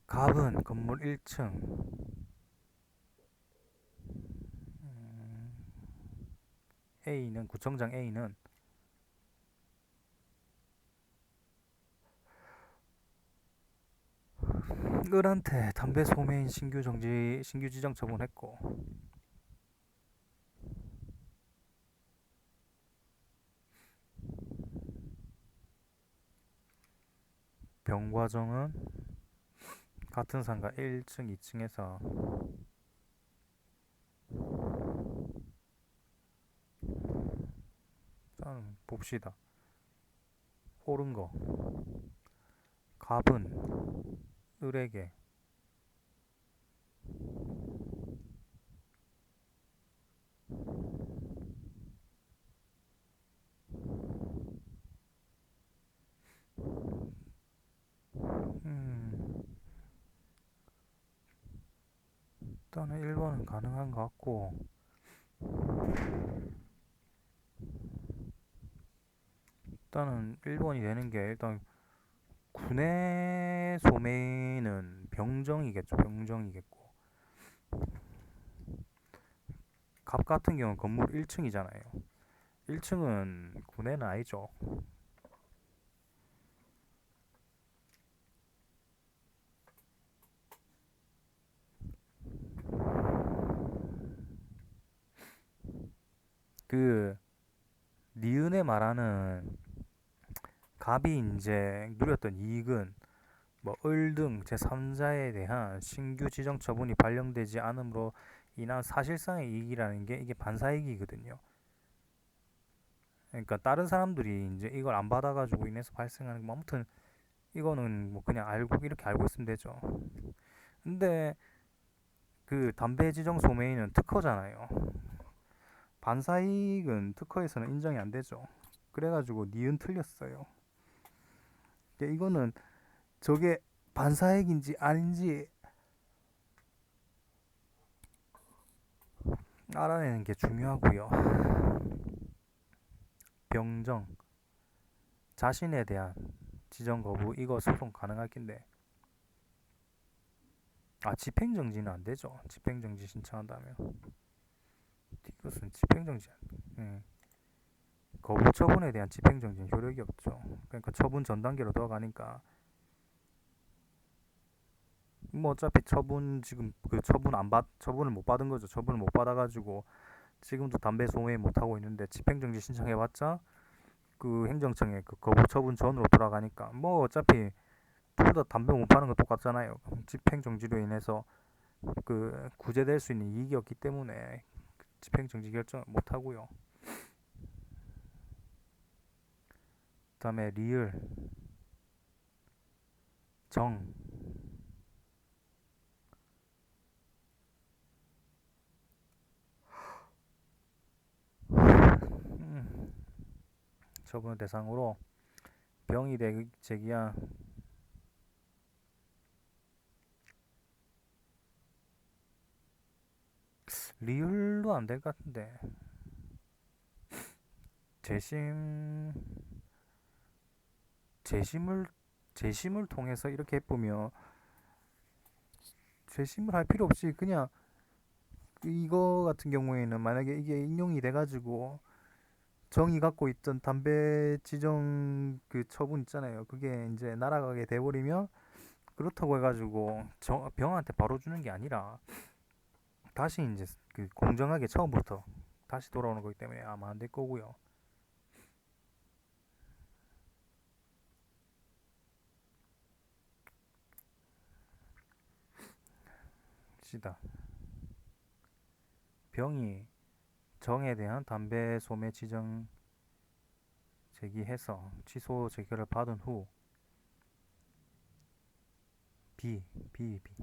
갑은 건물 1층. A는 구청장 A는 을한테 담배 소매인 신규 지정 처분했고, 병과정은 같은 상가 1층, 2층에서 일단 봅시다. 옳은 거. 갑은 을에게 일단은 1번은 가능한 것 같고, 일단은 1번이 되는 게 일단 군의 소매는 병정이겠죠. 병정이겠고 갑 같은 경우는 건물 1층이잖아요. 1층은 군에는 아니죠. 그 니은에 말하는 갑이 이제 누렸던 이익은 뭐 을 등 제3자에 대한 신규 지정 처분이 발령되지 않으므로 인한 사실상의 이익이라는 게 이게 반사이익이거든요. 그러니까 다른 사람들이 이제 이걸 안 받아가지고 인해서 발생하는 뭐 아무튼 이거는 뭐 그냥 알고 이렇게 알고 있으면 되죠. 근데 그 담배 지정 소매인은 특허잖아요. 반사이익은 특허에서는 인정이 안 되죠. 그래가지고 니은 틀렸어요. 이거는 저게 반사이익인지 아닌지 알아내는 게 중요하고요. 병정, 자신에 대한 지정 거부 이거 소송 가능할 낀데 집행정지는 안 되죠. 집행정지 신청한다면 이것은 집행정지 거부 처분에 대한 집행정지는 효력이 없죠. 그러니까 처분 전 단계로 들어가니까 뭐 어차피 처분 지금 그 처분을 못 받은 거죠. 처분을 못 받아가지고 지금도 담배 소매 못 하고 있는데 집행정지 신청해봤자 그 행정청에 그 거부 처분 전으로 돌아가니까 뭐 어차피 둘 다 담배 못 파는 거 똑같잖아요. 집행정지로 인해서 그 구제될 수 있는 이익이었기 때문에 집행정지 결정을 못 하고요. 그다음에 리을 정 처분을 대상으로 병이 제기한 리을도 안 될 것 같은데 재심 재심을 재심을 통해서 이렇게 해보면 재심을 할 필요 없이 그냥 이거 같은 경우에는 만약에 이게 인용이 돼가지고 정이 갖고 있던 담배 지정 그 처분 있잖아요. 그게 이제 날아가게 돼버리면 그렇다고 해가지고 병한테 바로 주는 게 아니라 다시 이제 그 공정하게 처음부터 다시 돌아오는 거기 때문에 아마 안 될 거고요. 시다. 병이 정에 대한 담배 소매 지정 제기해서 취소 재결을 받은 후 B, B, B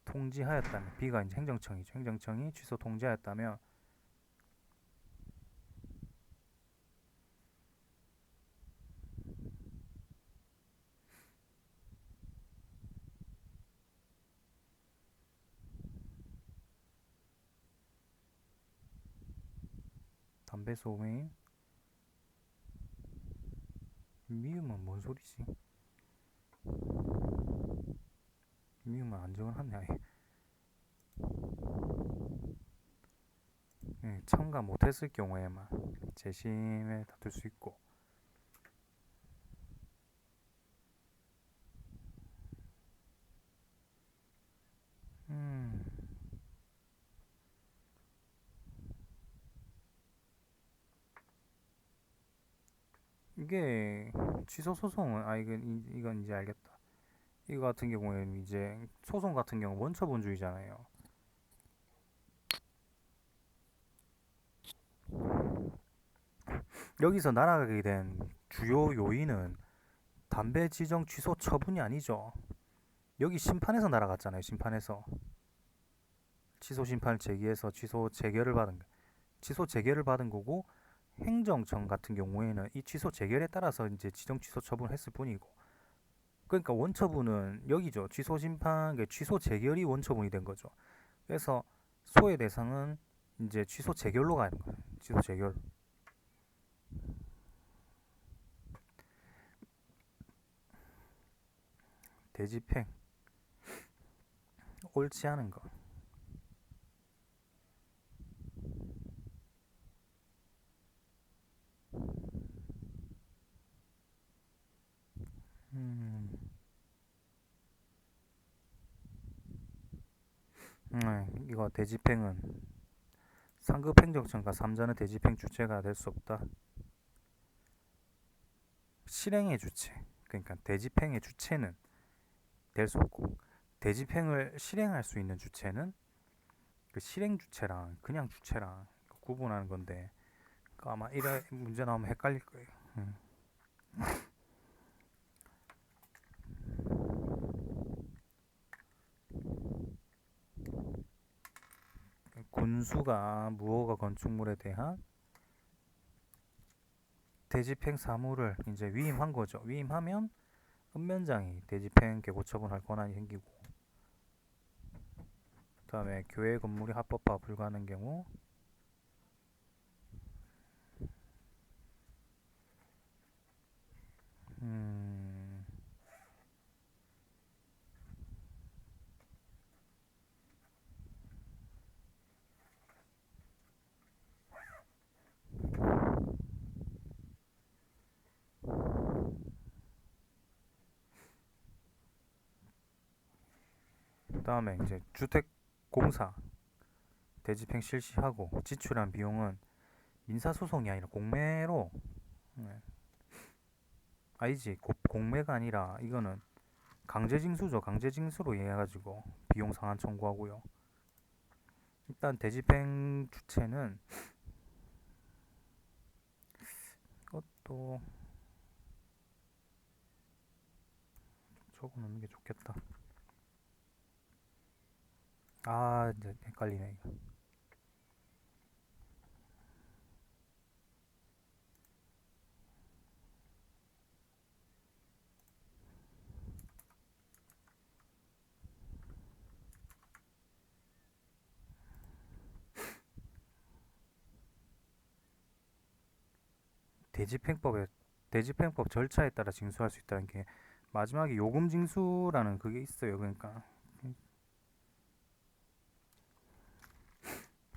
통지하였다면 B가 이제 행정청이죠. 행정청이 취소 통지하였다면 담배 소매인 미음은 뭔 소리지? 미음은 안정을 하네 아예. 참가 못했을 경우에만 재심에 다툴 수 있고 음, 이게 취소 소송은 이건 이제 알겠다. 이거 같은 경우에는 이제 소송 같은 경우 원처분주의잖아요. 여기서 날아가게 된 주요 요인은 담배 지정 취소 처분이 아니죠. 여기 심판에서 날아갔잖아요. 심판에서 취소 심판을 제기해서 취소 재결을 받은 거고 행정청 같은 경우에는 이 취소 재결에 따라서 이제 지정 취소 처분을 했을 뿐이고 그러니까 원처분은 여기죠. 취소 심판 취소 재결이 원처분이 된 거죠. 그래서 소의 대상은 이제 취소 재결로 가는 거예요. 취소 재결. 대집행 옳지 않은 거. 음, 이거 대집행은 상급 행정청과 3자는 대집행 주체가 될 수 없다. 실행의 주체, 그러니까 대집행의 주체는 될 수 없고, 대집행을 실행할 수 있는 주체는 그 실행 주체랑 그냥 주체랑 구분하는 건데, 아마 이런 문제 나오면 헷갈릴 거예요. 음. 군수가 무허가 건축물에 대한 대집행 사무를 이제 위임한 거죠. 위임하면 읍면장이 대집행 개고 처분할 권한이 생기고, 그다음에 교회 건물이 합법화 불가하는 경우, 음, 그다음에 이제 주택공사 대집행 실시하고 지출한 비용은 민사소송이 아니라 공매로, 네. 아니지, 공매가 아니라 이거는 강제징수죠. 강제징수로 해가지고 비용 상한 청구하고요. 일단 대집행 주체는 이것도 적어놓는 게 좋겠다. 아, 이제 헷갈리네 이거. 대집행법에 대집행법 절차에 따라 징수할 수 있다는 게, 마지막에 요금 징수라는 그게 있어요. 그러니까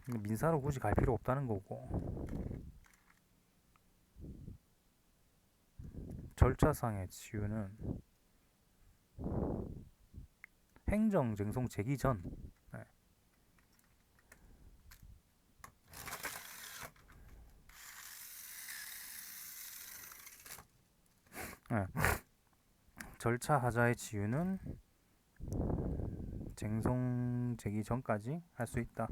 민사로 굳이 갈 필요 없다는 거고, 절차상의 지유는 행정쟁송 제기 전, 네. 네. 절차 하자의 지유는 쟁송 제기 전까지 할 수 있다.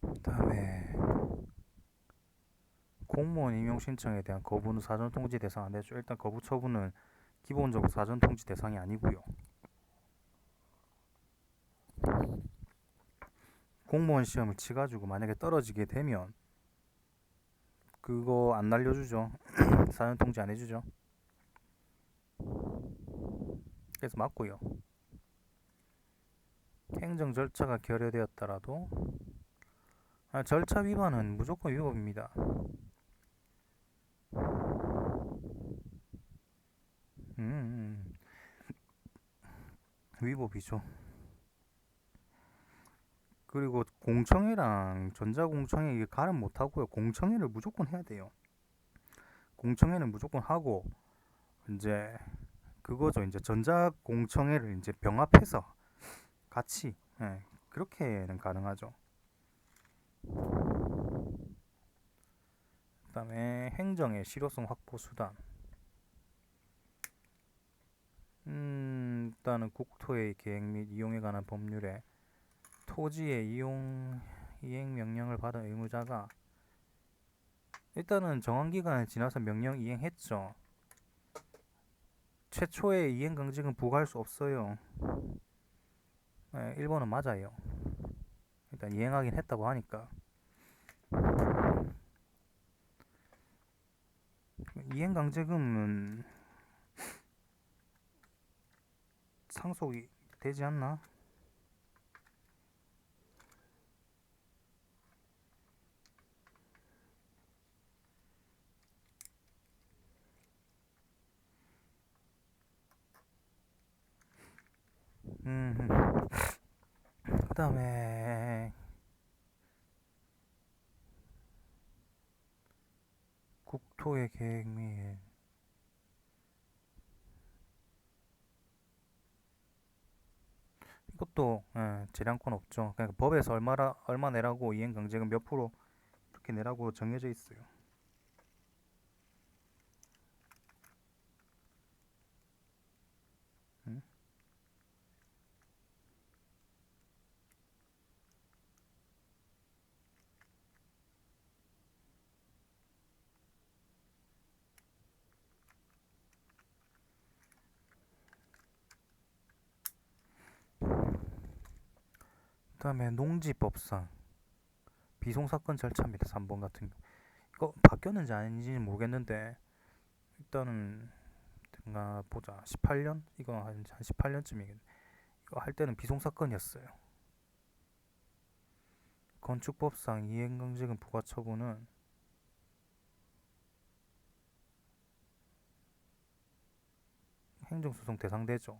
그다음에 공무원 임용 신청에 대한 거부는 사전 통지 대상 안 되죠. 일단 거부 처분은 기본적으로 사전 통지 대상이 아니고요. 공무원 시험을 치가지고 만약에 떨어지게 되면 그거 안 날려주죠. 사전 통지 안 해주죠. 그래서 맞고요. 행정 절차가 결여되었더라도, 절차 위반은 무조건 위법입니다. 음, 위법이죠. 그리고 공청회랑 전자공청회 이게 가름 못하고요. 공청회를 무조건 해야 돼요. 공청회는 무조건 하고, 이제 그거죠. 이제 전자공청회를 이제 병합해서 같이, 그렇게는 가능하죠. 그다음에 행정의 실효성 확보 수단. 일단은 국토의 계획 및 이용에 관한 법률에 토지의 이행 명령을 받은 의무자가, 일단은 정한 기간이 지나서 명령 이행했죠. 최초의 이행 강직은 부과할 수 없어요. 1번은 맞아요. 일단 이행하긴 했다고 하니까. 이행강제금은 상속이 되지 않나? 그 다음에 국토의 계획 및 이것도 재량권 없죠. 그러니까 법에서 얼마 내라고 이행강제금 몇 프로 이렇게 내라고 정해져 있어요. 음? 그다음에 농지법상 비송사건 절차입니다. 3번 같은 거. 이거 바뀌었는지 아닌지는 모르겠는데 일단은 내가 보자. 18년? 이거 한 18년쯤이겠네. 이거 할 때는 비송사건이었어요. 건축법상 이행강제금 부과처분은 행정소송 대상되죠.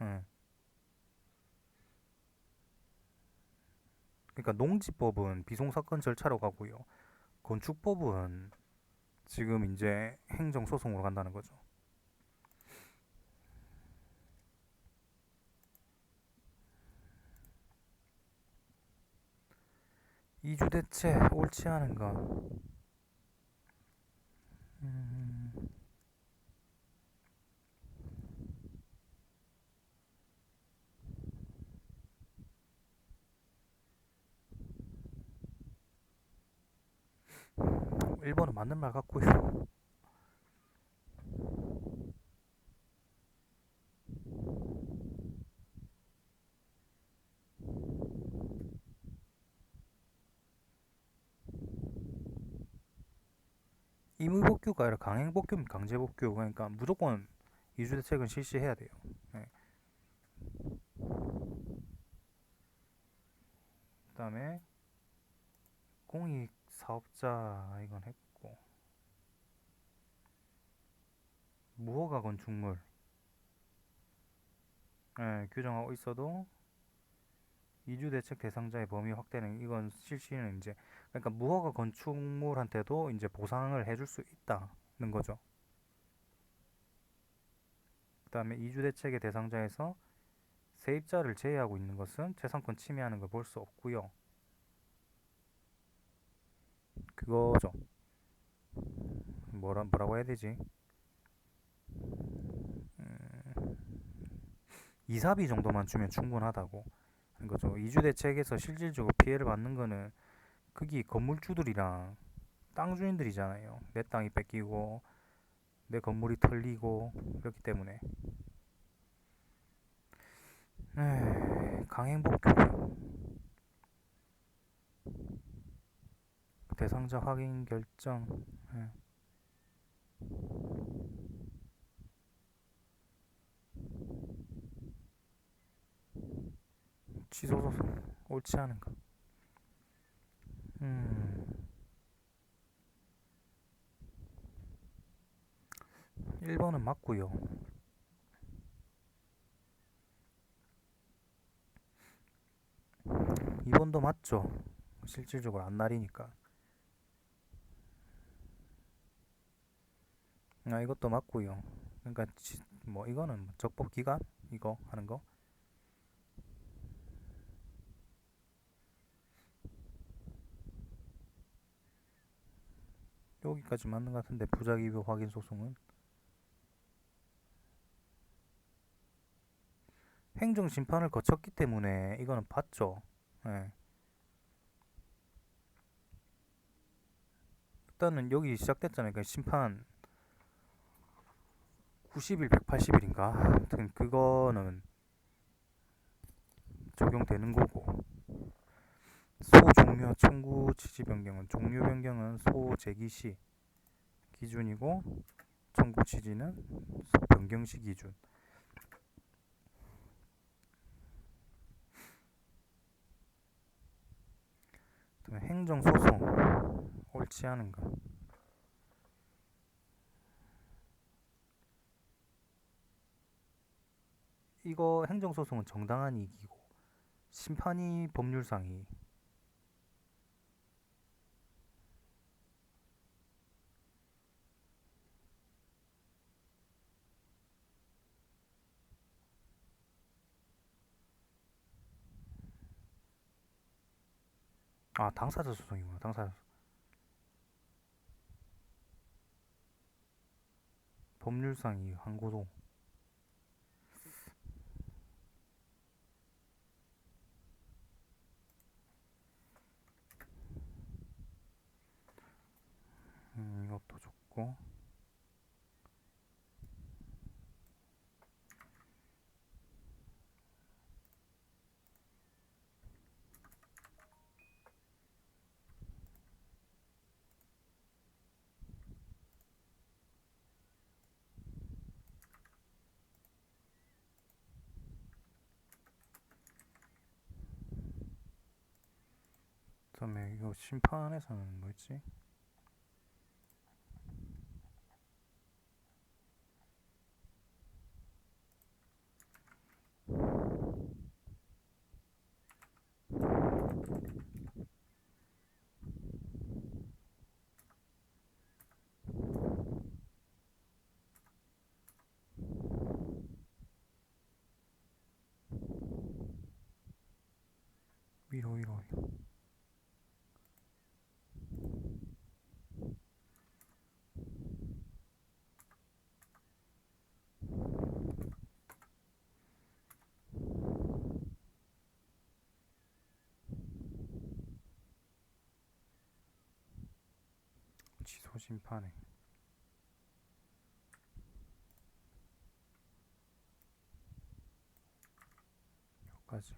응. 그러니까 농지법은 비송사건 절차로 가고요. 건축법은 지금 이제 행정소송으로 간다는 거죠. 이주 대체 옳지 않은가? 1번은 맞는 말 같고요. '임의복규가 아니라 강행복규입니다. 강제복규. 그러니까 무조건 이주 대책은 실시해야 돼요. 네. 그다음에 공익사업자 이건 했고, 무허가 건축물 규정하고 있어도 이주 대책 대상자의 범위 확대는 이건 실시는 이제, 그러니까 무허가 건축물한테도 이제 보상을 해줄 수 있다는 거죠. 그다음에 이주 대책의 대상자에서 세입자를 제외하고 있는 것은 재산권 침해하는 걸 볼 수 없고요. 그거죠. 뭐라고 해야 되지? 이사비 정도만 주면 충분하다고 하는 거죠. 이주 대책에서 실질적으로 피해를 받는 거는 거기 건물주들이랑 땅 주인들이잖아요. 내 땅이 뺏기고 내 건물이 털리고 그렇기 때문에. 강행복규 대상자 확인 결정. 네. 취소소송 옳지 않은가? 1번은 맞고요. 2번도 맞죠. 실질적으로 안 날이니까. 이것도 맞고요. 그러니까 뭐 이거는 적법 기간 이거 하는 거. 여기까지 맞는 것 같은데, 부작위비 확인 소송은 행정 심판을 거쳤기 때문에 이거는 봤죠. 예. 일단은 여기 시작됐잖아요. 그 심판 90일, 180일인가? 하여튼 그거는 적용되는 거고, 소 종료 청구 취지 변경은, 종료 변경은 소 제기 시 기준이고 청구 취지는 변경시 기준. 그다음에 행정소송 옳지 않은가. 이거 행정소송은 정당한 이익이고 심판이 법률상이. 아, 당사자 소송이구나. 당사자. 법률상이 항고도. 이것도 좋고. 그다음에 이거 심판에서는 뭐였지? 위로. 취소 심판에. 여기까지.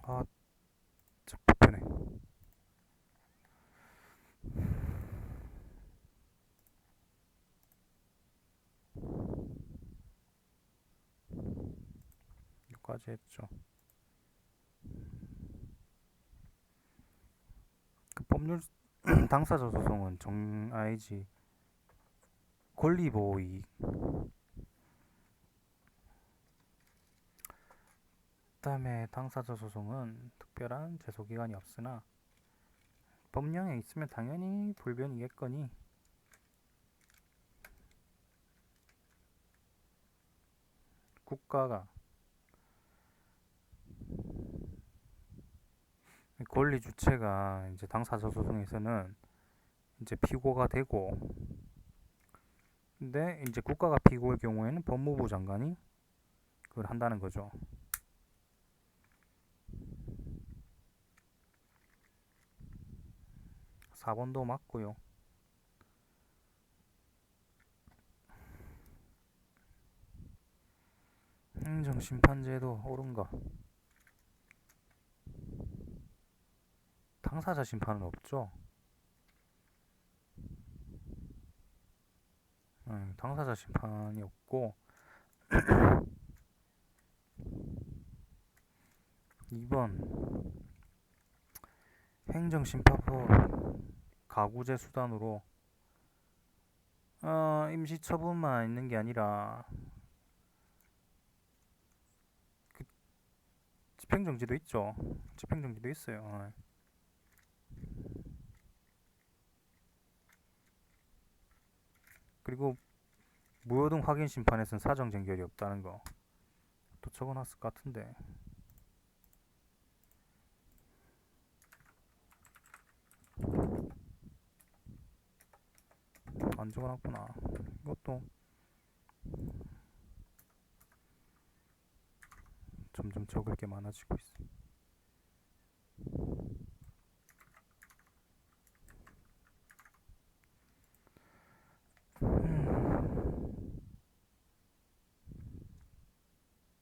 아, 진짜 불편해. 여기까지 했죠. 그 법률 당사자 소송은 정 아니지. 권리보호 이익. 그다음에 당사자 소송은 특별한 제소기간이 없으나 법령에 있으면 당연히 불변이겠거니 국가가 권리 주체가 이제 당사자 소송에서는 이제 피고가 되고, 근데 이제 국가가 피고의 경우에는 법무부 장관이 그걸 한다는 거죠. 4번도 맞고요. 행정심판제도 옳은가? 당사자 심판은 없죠. 당사자 심판이 없고 2번 행정심판법 가구제 수단으로 임시처분만 있는 게 아니라 그 집행정지도 있죠. 집행정지도 있어요. 그리고 무효등 확인 심판에서는 사정 전결이 없다는 거 또 적어놨을 것 같은데. 안 적어놨구나. 이것도 점점 적을 게 많아지고 있어.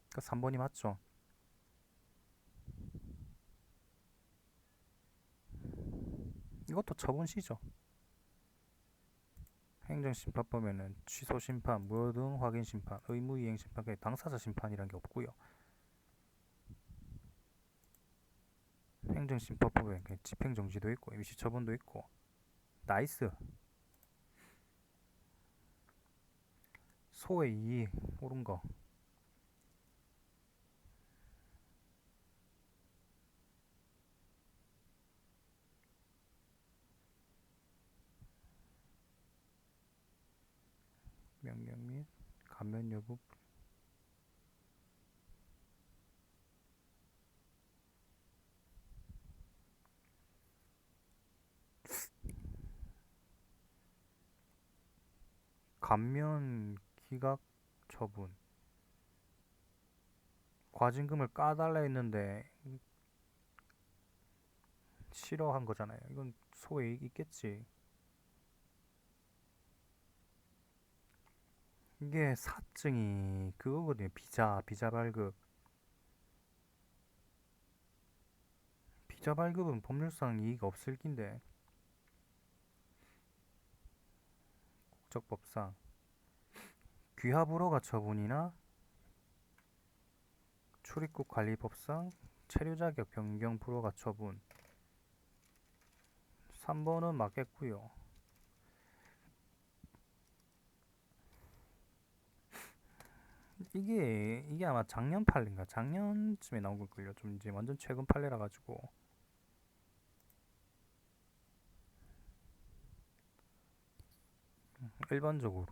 그러니까 3번이 맞죠? 이것도 처분시죠. 행정심판법에는 취소심판, 무효등 확인심판, 의무이행심판까지 당사자 심판이란 게 없고요. 행정심판법에 집행정지도 있고 임시처분도 있고. 나이스. 소의 이의 옳은 거. 명령 및 감면 여부. 감면 기각 처분. 과징금을 까달라 했는데 싫어한 거잖아요. 이건 소에 있겠지. 이게 사증이 그거거든요. 비자 발급. 비자 발급은 법률상 이의가 없을 낀데 국적법상 귀하 불허가 처분이나 출입국 관리법상 체류 자격 변경 불허가 처분. 3번은 맞겠고요. 이게 아마 작년 판례인가 작년쯤에 나온 걸걸요. 좀 이제 완전 최근 판례라 가지고. 일반적으로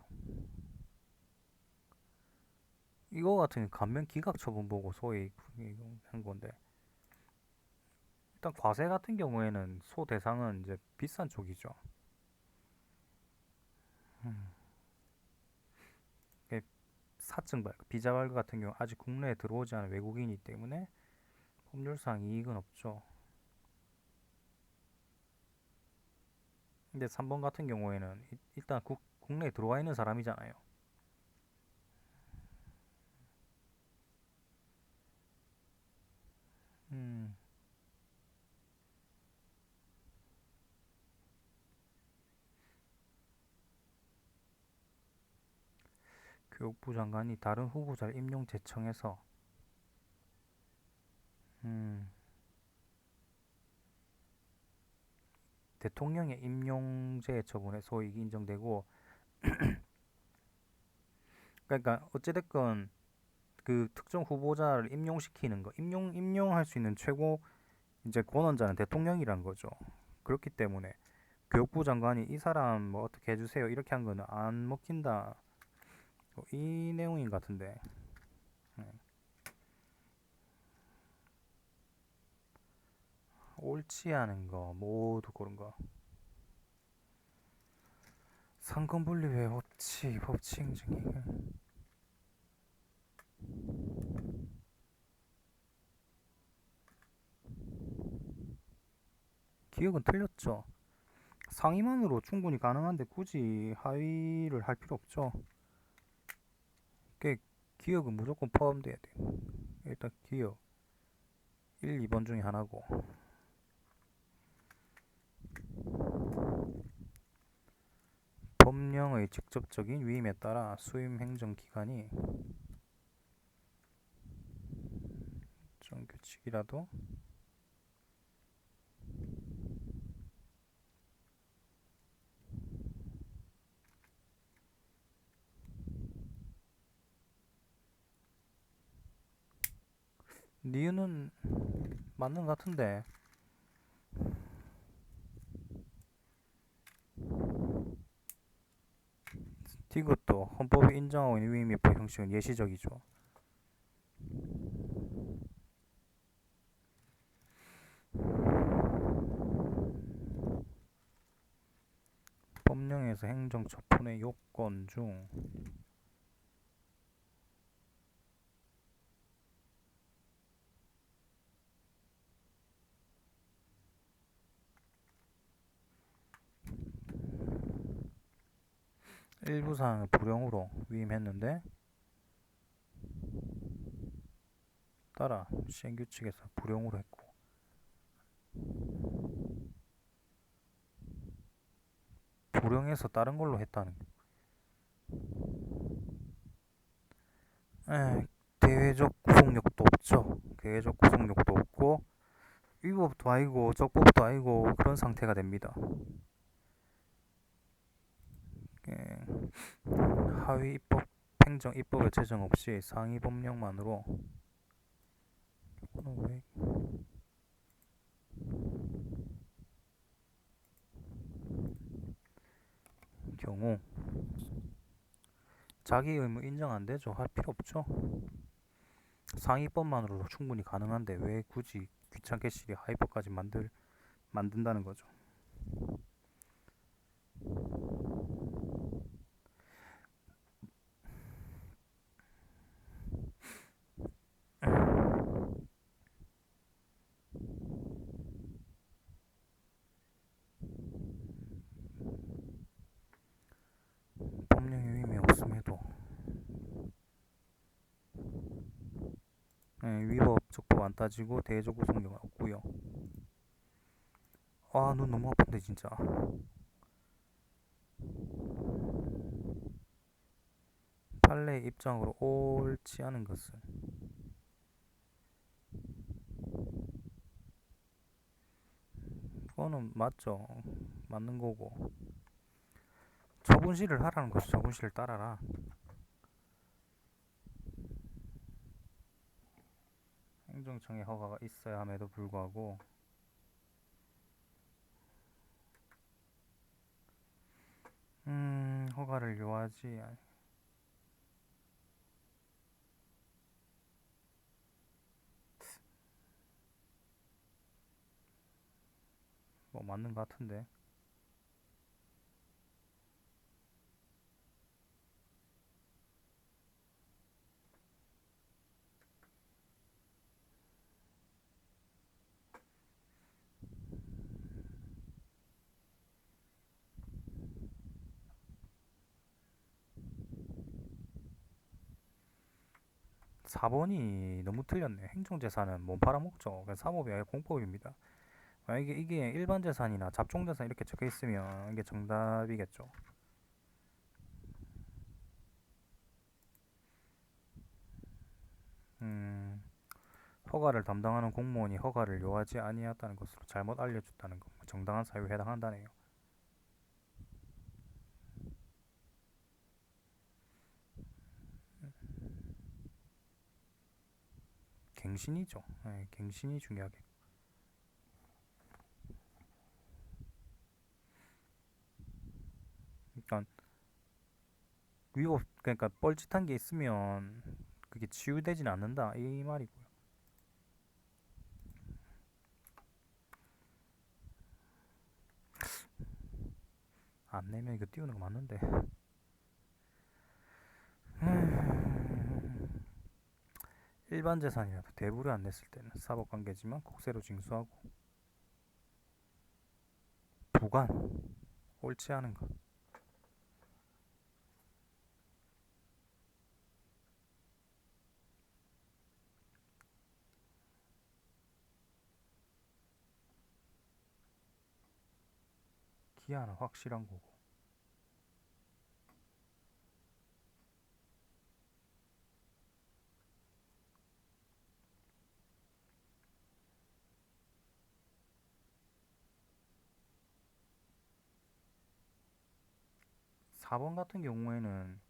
이거 같은 감면 기각 처분 보고 소위 한 건데, 일단 과세 같은 경우에는 소 대상은 이제 비싼 쪽이죠. 사증 발급, 비자 발급 같은 경우 아직 국내에 들어오지 않은 외국인이기 때문에 법률상 이익은 없죠. 근데 3번 같은 경우에는 일단 국내에 들어와 있는 사람이잖아요. 음, 교육부 장관이 다른 후보자를 임용 제청해서 음, 대통령의 임용제 처분에 소위 인정되고, 그러니까 어찌됐건 그 특정 후보자를 임용시키는 거, 임용할 수 있는 최고 이제 권한자는 대통령이란 거죠. 그렇기 때문에 교육부 장관이 이 사람 뭐 어떻게 해주세요 이렇게 한 거는 안 먹힌다. 이 내용인 것 같은데. 네. 옳지 않은 거 모두 그런 거. 상권분리 외 법치 행정이 기억은 틀렸죠. 상위만으로 충분히 가능한데 굳이 하위를 할 필요 없죠. 기억은 무조건 포함돼야 돼. 일단 기억 1, 2번 중에 하나고. 법령의 직접적인 위임에 따라 수임 행정기관이 좀 규칙이라도 니은은 맞는 것 같은데. 이것도 헌법이 인정하고 있는 위임입법 형식은 예시적이죠. 법령에서 행정처분의 요건 중 그, 일부 사항을 불용으로 위임했는데 따라 시행규칙에서 불용으로 했고, 불용해서 다른 걸로 했다는 거. 대외적 구속력도 없죠. 대외적 구속력도 없고 위법도 아니고 적법도 아니고 그런 상태가 됩니다. 예, 하위 입법, 행정 입법의 제정 없이 상위 법령만으로. 이거는 왜 경우 자기 의무 인정 안 되죠. 할 필요 없죠. 상위법만으로도 충분히 가능한데 왜 굳이 귀찮게 시리 하위법까지 만든다는 거죠. 법령의 의미 없음에도 위법, 적법 안 따지고 대외적 구속력은 없고요. 아, 눈 너무 아픈데 진짜. 판례의 입장으로 옳지 않은 것은 그거는 맞죠. 맞는 거고. 처분실을 하라는 거죠. 처분실을 따라라. 행정청의 허가가 있어야 함에도 불구하고 허가를 요하지. 뭐 맞는 것 같은데. 4번이 너무 틀렸네. 행정재산은 못 팔아먹죠. 그냥 사법이 아니라 공법입니다. 만약에 이게 일반 재산이나 잡종 재산 이렇게 적혀 있으면 이게 정답이겠죠. 음, 허가를 담당하는 공무원이 허가를 요하지 아니하다는 것으로 잘못 알려줬다는 것, 정당한 사유에 해당한다네요. 갱신이죠. 갱신이 중요하게. 그러니까 위법, 그러니까 뻘짓한 게 있으면 그게 치유되진 않는다 이 말이고요. 안 내면 이거 띄우는 거 맞는데. 일반 재산이라도 대부를 안 냈을 때는 사법관계지만 국세로 징수하고. 부관, 옳지 않은 것. 기한은 확실한 거고. 4번 같은 경우에는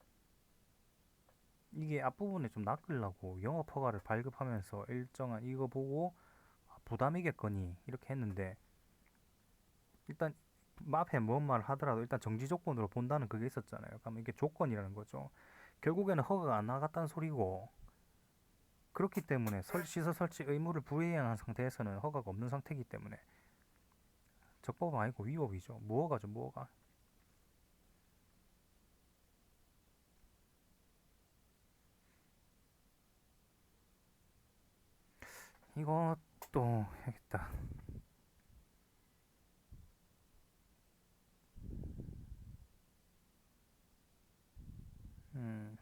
이게 앞부분에 좀 낚으려고 영업 허가를 발급하면서 일정한 이거 보고 부담이겠거니 이렇게 했는데, 일단 앞에 뭔 말을 하더라도 일단 정지 조건으로 본다는 그게 있었잖아요. 그럼 이게 조건이라는 거죠. 결국에는 허가가 안 나갔다는 소리고, 그렇기 때문에 시설 설치 의무를 불이행한 상태에서는 허가가 없는 상태이기 때문에 적법은 아니고 위법이죠. 무허가죠, 무허가. 이것도 해야겠다. 음,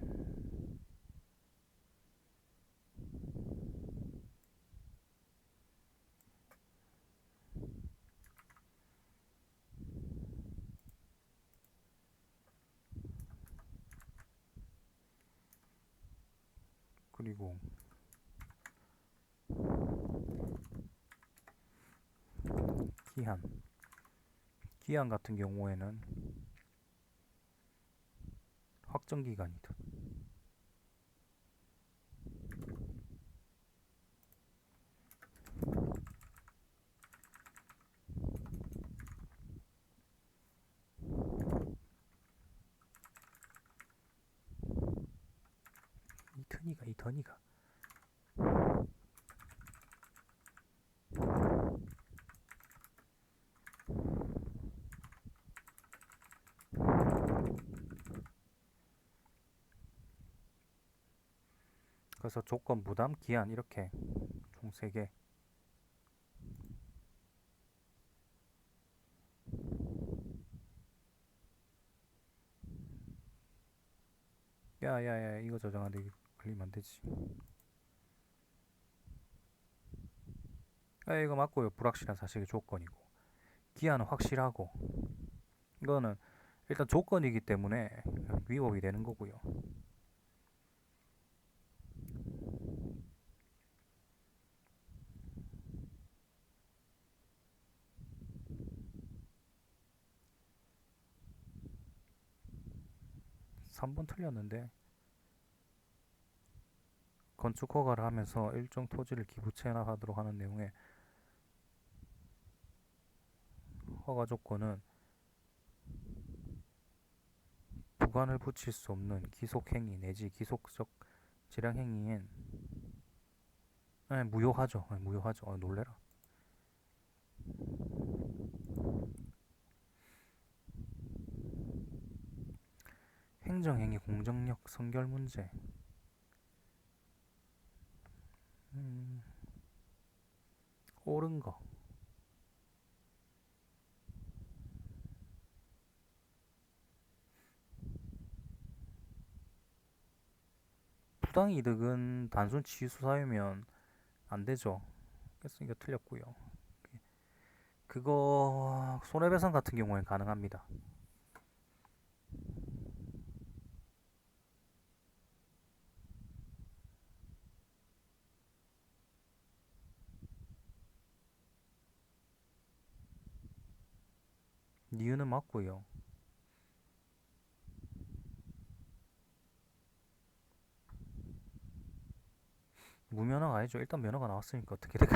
그리고 기한. 기한 같은 경우에는 확정 기간이다. 이터니가. 그래서 조건, 부담, 기한 이렇게 총 3개. 야야야, 이거 저장하는데 이거 걸리면 안 되지. 이거 맞고요. 불확실한 사실이 조건이고, 기한은 확실하고, 이거는 일단 조건이기 때문에 위법이 되는 거고요. 3번 틀렸는데, 건축 허가를 하면서 일정 토지를 기부 체납하도록 하는 내용의 허가 조건은 부관을 붙일 수 없는 기속행위 내지 기속적 질량행위엔 무효하죠. 무효하죠. 놀래라. 행정행위 공정력 선결 문제. 음, 옳은 거. 부당이득은 단순 취소 사유면 안 되죠. 그래서 이거 틀렸고요. 그거 손해배상 같은 경우엔 가능합니다. 이유는 맞고요. 무면허가 아니죠. 일단 면허가 나왔으니까 어떻게든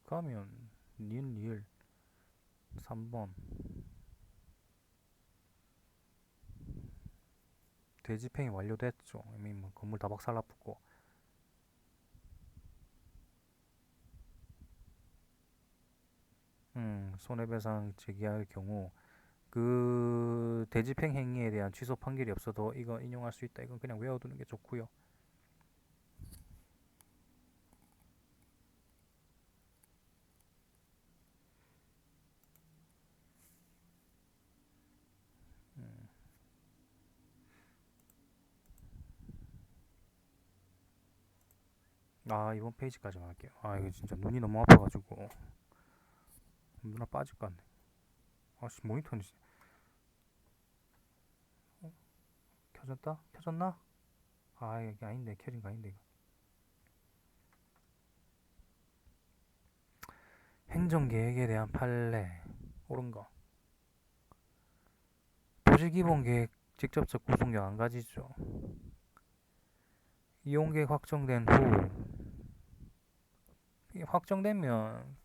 그러면 니은 리을 3번 대집행이 완료됐죠. 이미 뭐 건물 다 박살났고. 손해배상 제기할 경우 그 대집행 행위에 대한 취소 판결이 없어도 이거 인용할 수 있다. 이건 그냥 외워두는 게 좋고요. 이번 페이지까지만 할게요. 이거 진짜 눈이 너무 아파가지고 눈 하나 빠질 것 같네. 아씨, 모니터는 켜졌다? 켜졌나? 이게 아닌데, 켜진 거 아닌데 이거. 행정계획에 대한 판례 옳은 거. 도시기본계획 직접적 구속력 안 가지죠. 이용계획 확정된 후 확정되면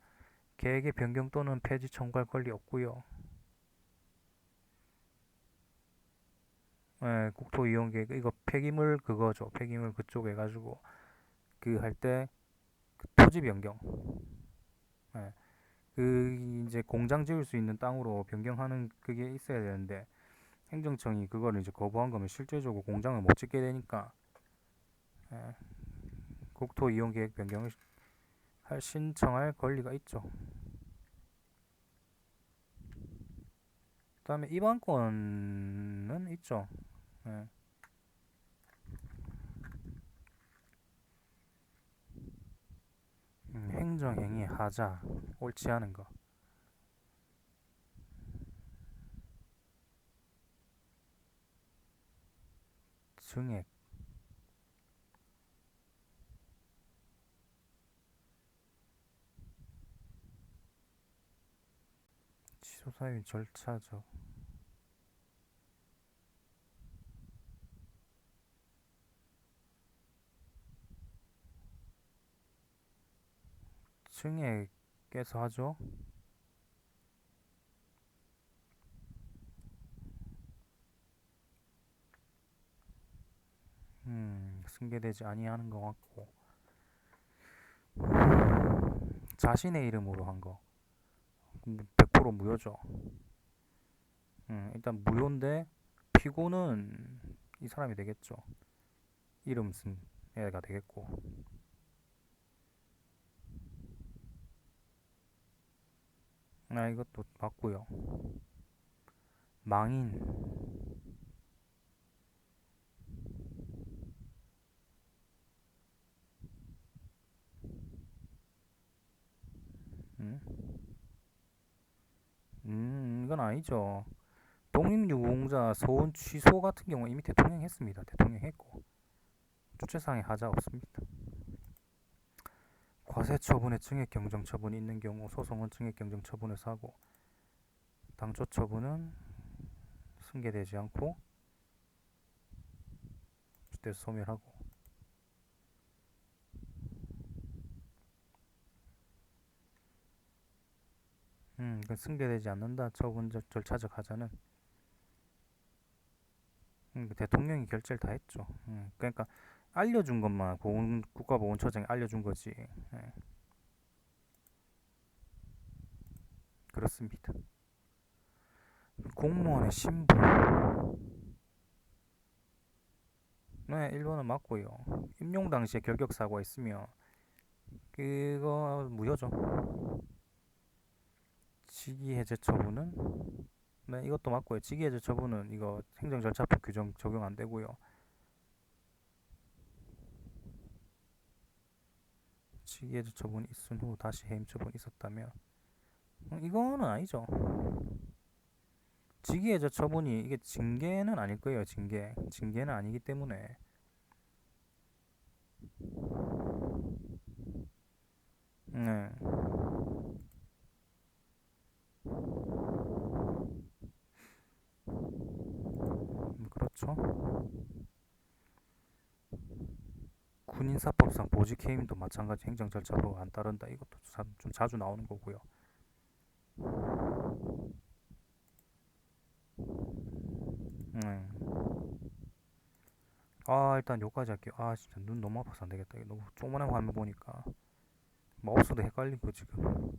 계획의 변경 또는 폐지 청구할 권리 없고요. 국토 이용 계획 이거 폐기물 그거죠. 폐기물 그쪽 해가지고 그 할 때 토지 변경. 예, 그 이제 공장 지을 수 있는 땅으로 변경하는 그게 있어야 되는데 행정청이 그거를 이제 거부한 거면 실제적으로 공장을 못 짓게 되니까 예, 국토 이용 계획 변경을 신청할 권리가 있죠. 그다음에 입안권은 있죠. 예. 행정행위 하자 옳지 않은 거. 증액 취소 사유 절차적 증액께서 하죠. 승계되지 아니하는 것 같고 자신의 이름으로 한 거 100% 무효죠. 일단 무효인데 피고는 이 사람이 되겠죠. 이름 쓴 애가 되겠고. 아 이것도 맞고요. 망인 음? 이건 아니죠. 독립유공자 소원 취소 같은 경우 이미 대통령이 했습니다. 대통령이 했고 주체사항에 하자 없습니다. 과세처분에 증액경정처분이 있는 경우 소송은 증액경정처분에서 하고 당초처분은 승계되지 않고 주택 소멸하고 그 승계되지 않는다. 처분 절차적 하자는 그 대통령이 결재를 다 했죠. 그러니까 알려준 것만 국가보훈처장이 알려준 거지. 예, 그렇습니다. 공무원의 신분. 네, 1번은 맞고요. 임용 당시에 결격사고가 있으면 그거 무효죠. 직위해제 처분은 네, 이것도 맞고요. 직위해제 처분은 이거 행정절차법 규정 적용 안 되고요. 직위해제 처분이 있은 후 다시 해임 처분이 있었다면 이거는 아니죠. 직위해제 처분이 이게 징계는 아닐 거예요. 징계는 아니기 때문에 네, 그렇죠. 군인사법상 보직 해임도 마찬가지 행정절차법 안 따른다. 이것도 좀 자주 나오는 거고요. 네. 아 일단 여기까지 할게요. 아 진짜 눈 너무 아파서 안 되겠다. 이거 너무 조그만한 화면 보니까 마우스도 헷갈리고 지금.